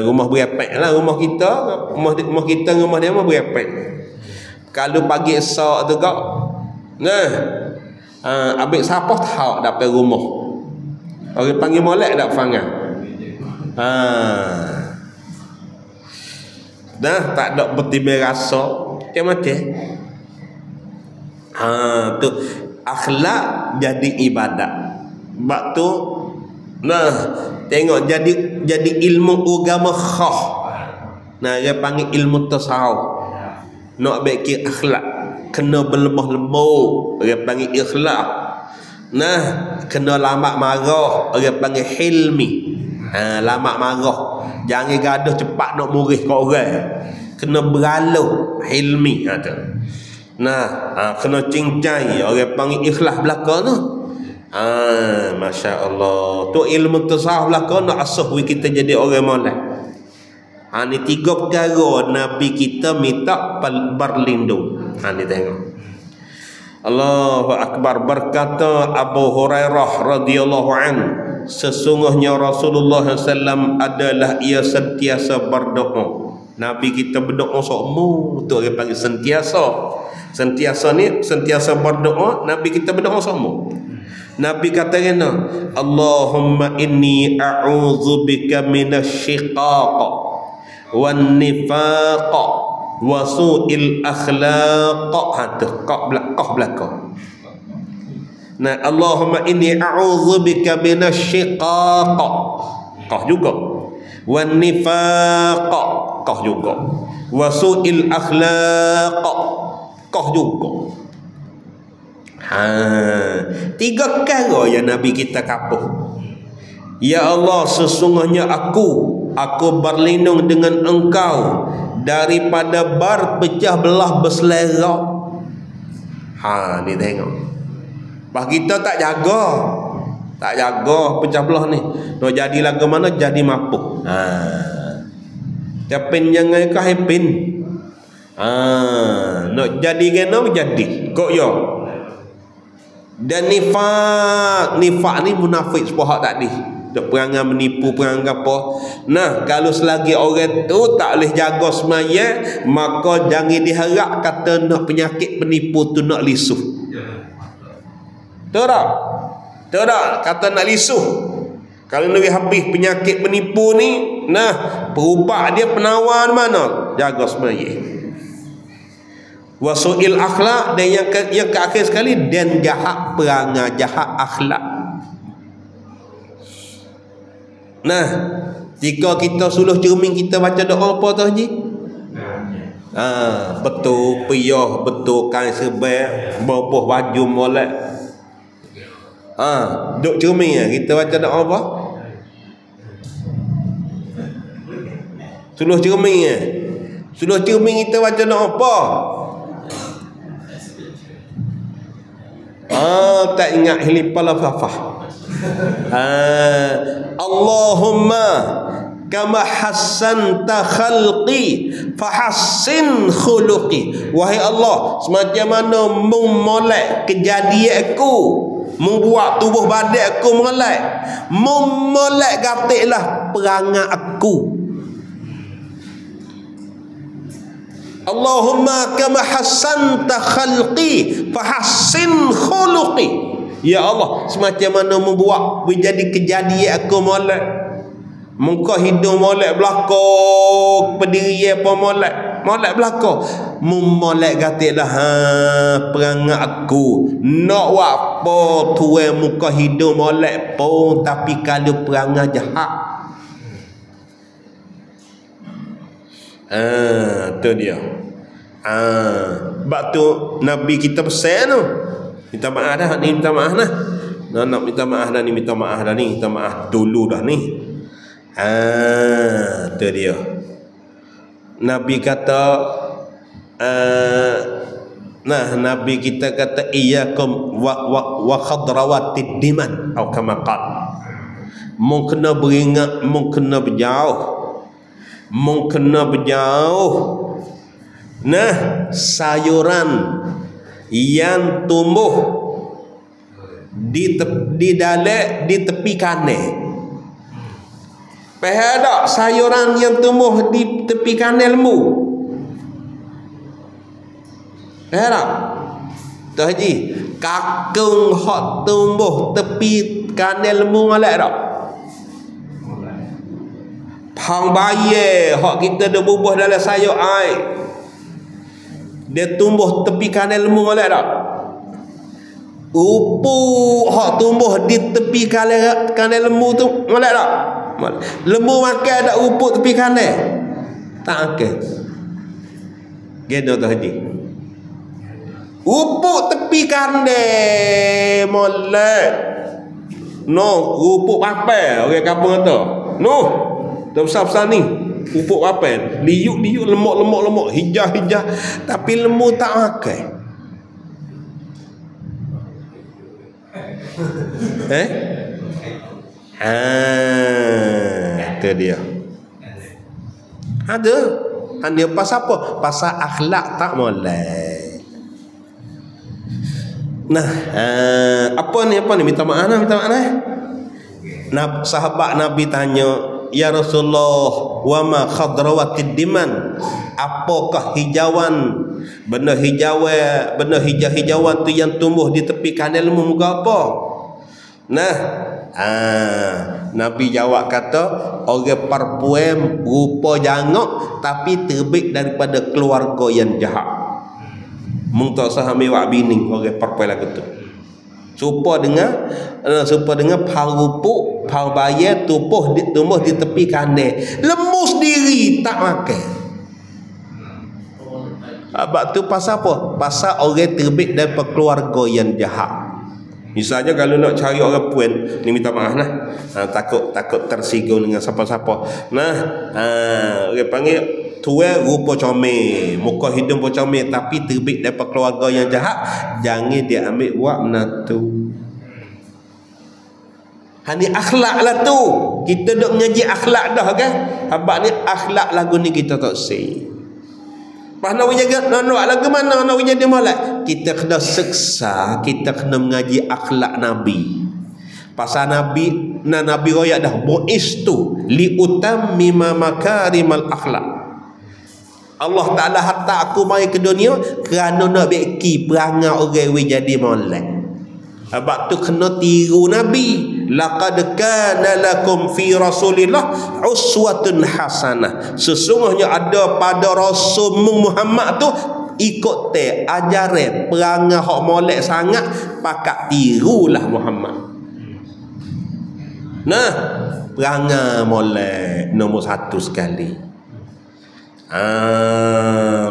rumah berepek lah rumah kita rumah dia mah berepek. Kalau pagi esok tu kau nah ambil siapa tahu dapat rumah orang panggil molek tak fangan dah tak ada bertimbang rasa macam tu akhlak jadi ibadat. Sebab tu nah tengok jadi ilmu agama khah. Nah dia panggil ilmu tasawuf. Nak baik akhlak kena berlemah lembut, dia panggil akhlak. Nah kena lamak marah, dia panggil hilmi. Lamak marah, jangan gaduh cepat nak murih kat orang. Kena beraluh, hilmi tu. Kena cincai, orang panggil ikhlas belaka tu. Masya Allah. Tu ilmu tasawuf belaka nak asuh kita jadi orang molek. Ni 3 perkara Nabi kita minta berlindung. Ni tengok. Allahu Akbar. Berkata Abu Hurairah radhiyallahu an, sesungguhnya Rasulullah SAW adalah ia sentiasa berdoa. Nabi kita berdoa sokmu tu dia panggil sentiasa. Sentiasa ni sentiasa berdoa. Nabi kita berdoa sokmu. Nabi kata kena Allahumma inni a'udzubika minasyiqaq wan nifaq wa su'il akhlaq. Qaq belakang. Nah Allahumma inni a'udzubika minasyiqaq. Qaq juga. Wan nifaq. Qaq juga. Wa su'il akhlaq. Qaq juga. 3 perkara yang Nabi kita kapuh. Ya Allah, sesungguhnya aku berlindung dengan engkau daripada bar pecah belah berselera. Ni tengok. Bah kita tak jaga. Tak jaga pecah belah ni. Nak jadi lagu mana jadi mampu. Capin jangan kah hepin. Nak jadi kena jadi. Kok yo. Dan nifak ni munafik sepahak tadi. Dok perangai menipu, perangai apa. Nah, kalau selagi orang tu tak boleh jaga semaya, maka jangan diharap kata nak penyakit penipu tu nak lisuh. Tahu tak? Tahu tak? Kata nak lisuh. Kalau nak habis penyakit penipu ni, nah, perubah dia penawar mana? Jaga semaya. Wasu'il akhlak, dan yang ke akhir sekali, dan jahat perangai, jahat akhlak. Nah, jika kita suluh cermin kita baca doa apa tu Haji? Betul piyah, betul kain sebab, boboh baju molek. Duk cermin kita baca doa apa? Suluh cermin Suluh cermin kita baca doa apa? Tak ingat hilipal lafafah. Allahumma kama hassanta khalqi fahassin khuluqi. Wahai Allah, semacam mana memolek kejadian aku, membuat tubuh badan aku molek, memolek gatiklah perangai aku. Allahumma kama hassanta khalqi fahassin khuluqi. Ya Allah, semacam mana membuat menjadi kejadian aku molek, muka hidung molek belakang, pendiri apa molek belakang, memolek gatiklah perangai aku. Nak buat apa tuan muka hidung molek pun, tapi kalau perangai jahat, tu dia. Sebab tu Nabi kita pesan tu, minta maaf dah ni, minta maaf dah. Nak minta maaf dah ni, minta maaf dah ni, minta maaf dulu dah ni. Tu dia. Nabi kata Nabi kita kata iyyakum wa khadrawatid diman atau kama qala. Mung kena beringat, mung kena berjauh. Mung kena berjauh. Nah, sayuran yang tumbuh di tepi kanan. Pehada sayuran yang tumbuh di tepi kanan lembu. Pehada. Tuh Haji, kakung hak tumbuh tepi kanan lembu molek tak? Hang bayi hak kita dah bubuh dalam sayur air, dia tumbuh tepi kanan lembu molek tak? Upuk hak tumbuh di tepi kanan lembu tu molek tak? Lembu makan tak upuk tepi kanan? Tak makan. Gede tu Haji. Upuk tepi kanan molek. No, upuk apa? Orang kampung kata. No. Dah besar-besar ni. Upuk apa? Liuk-liuk, lemak, hijau-hijau, tapi lembu tak makan. Itu dia. Ada. Dia pasal apa? Pasal akhlak tak molek. Nah, apa ni? Minta maaf nah. Sahabat Nabi tanya, ya Rasulullah, wa ma khadrawatid diman, apakah hijauan, benda hijau-hijauan tu yang tumbuh di tepi kanan lembu muka apa? Nah, Nabi jawab kata, orang perempuan rupa jangak tapi terbit daripada keluarga yang jahat. Mung tak sah ambil wak bini orang perempuan lagu tu. Serupa dengan parupuk, parubaya tumbuh di tepi kanan. Lembu sendiri tak makan. Sebab tu pasal apa? Pasal orang terbit daripada keluarga yang jahat. Misalnya kalau nak cari orang puan, ni minta maaf lah. Takut tersinggung dengan siapa-siapa. Orang panggil tua rupa comel, muka hidung pun comel, tapi terbit daripada keluarga yang jahat, jangan dia ambil buat menatu. Hani akhlak lah tu. Kita duk mengaji akhlak dah kan. Habaq ni akhlak lagu ni kita tak say. Pas nak jaga nak lagu mana nak jadi molek. Kita kena seksa, kita kena mengaji akhlak Nabi. Pasal Nabi royak dah bu'istu li utammima makarimal akhlak. Allah Ta'ala hantar aku mari ke dunia kerana nak beki perangai orang we jadi molek. Sebab tu kena tiru Nabi. Laqad kana lakum fi Rasulillah uswatun hasanah. Sesungguhnya ada pada Rasul Muhammad tu ikut ajare perangai hak molek sangat, pakat tirulah Muhammad. Nah, perangai molek nombor 1 sekali.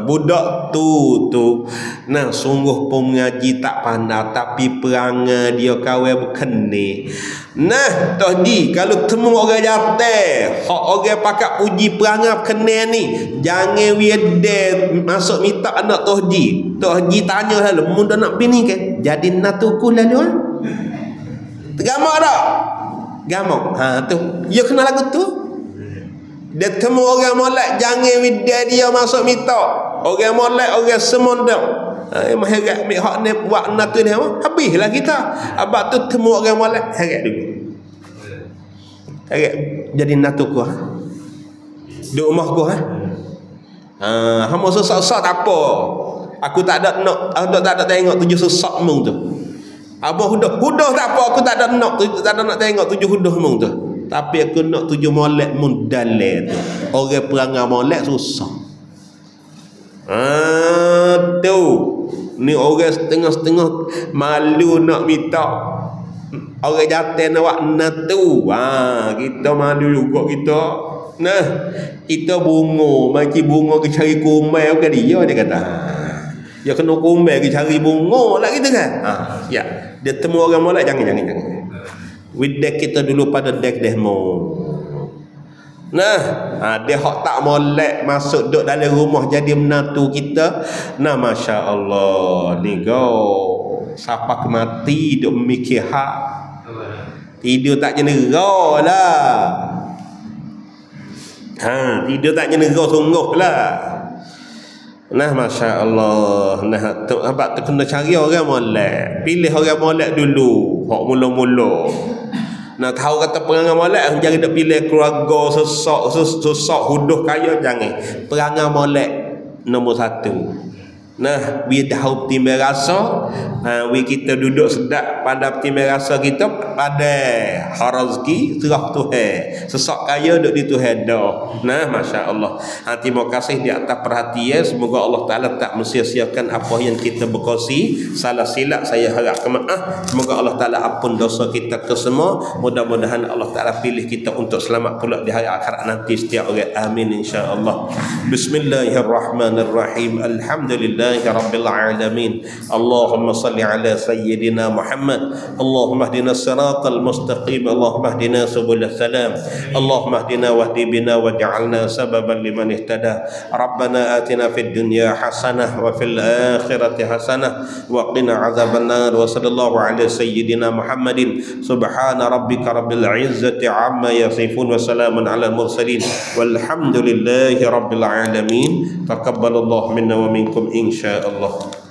Budak tu nah sungguh pun mengaji tak pandai, tapi perangai dia kawan berkeni. Nah tadi kalau temu orang jatuh hak orang pakat puji perangai berkeni ni, jangan wede masuk minta anak tohji tanya lalu muda nak bini ke jadi natuku lalu tergamak tak gamak tu dia kena lagu tu. Dia temu orang molek, jangan widya dia masuk minta. Orang molek, orang semondok. Heret ambil hak ni buat natu ni habislah kita. Abang tu temu orang molek, heret dulu. Heret jadi natu ku. Di rumah ku hama susah-susah tak apa. Aku tak ada nak tengok 7 susah mung tu. Abang hudah tak apa, aku tak ada nak tengok 7 hudah mung tu. Tapi aku nak 7 molek mundale tu. Orang perangai molek susah. Tu. Ni orang setengah-setengah malu nak minta. Orang jatuh nak buat natu. Kita malu juga kita. Nah, kita bunga, macam bunga ke cari kumai ke dia kata. Dia kena kumai ke cari bunga lah kita kan. Ya. Dia temu orang molek jangan. Widek kita dulu pada dek demo. Nah, dia hak tak molek masuk duduk dalam rumah jadi menantu kita. Nah, Masya Allah ni siapa kemati duk mikir hak tidur tak jenera lah. Tidur tak jenera sungguh lah. Nah, Masya Allah. Nah, abang tu kena cari orang molek. Pilih orang molek dulu hak mula-mula. Nak tahu kata perangai molek, jangan dak pilih keluarga sesak huduh kaya, jangan. Perangai molek nombor 1. Nah, we tahu timbang rasa, we kita duduk sedap pada timbang rasa kita pada rezeki serah Tuhan. Sesak kaya duduk di Tuhan dah. Nah, Masya Allah. Terima kasih di atas perhatian. Semoga Allah Ta'ala tak mensia-siakan apa yang kita berkongsi. Salah silap saya harap maaf. Semoga Allah Ta'ala ampun dosa kita ke semua. Mudah-mudahan Allah Ta'ala pilih kita untuk selamat pula di hari akhirat nanti setiap orang. Amin insya-Allah. Bismillahirrahmanirrahim. Alhamdulillah Rabbil alamin. Allahumma salli ala sayyidina Muhammad. Allahumma hdina siratal mustaqim. Allahumma hdina subulal salam. Allahumma hdina wahdi bina waj'alna sababan liman ihtada. Rabbana atina fid dunya hasanah wa fil akhirati hasanah wa qina azaban nar. Wa sallallahu ala sayyidina Muhammadin. Subhana rabbika rabbil izzati amma yasifun wa salamun ala mursalin. Walhamdulillahi rabbil alamin. Taqabbalallahu minna wa minkum insya Allah.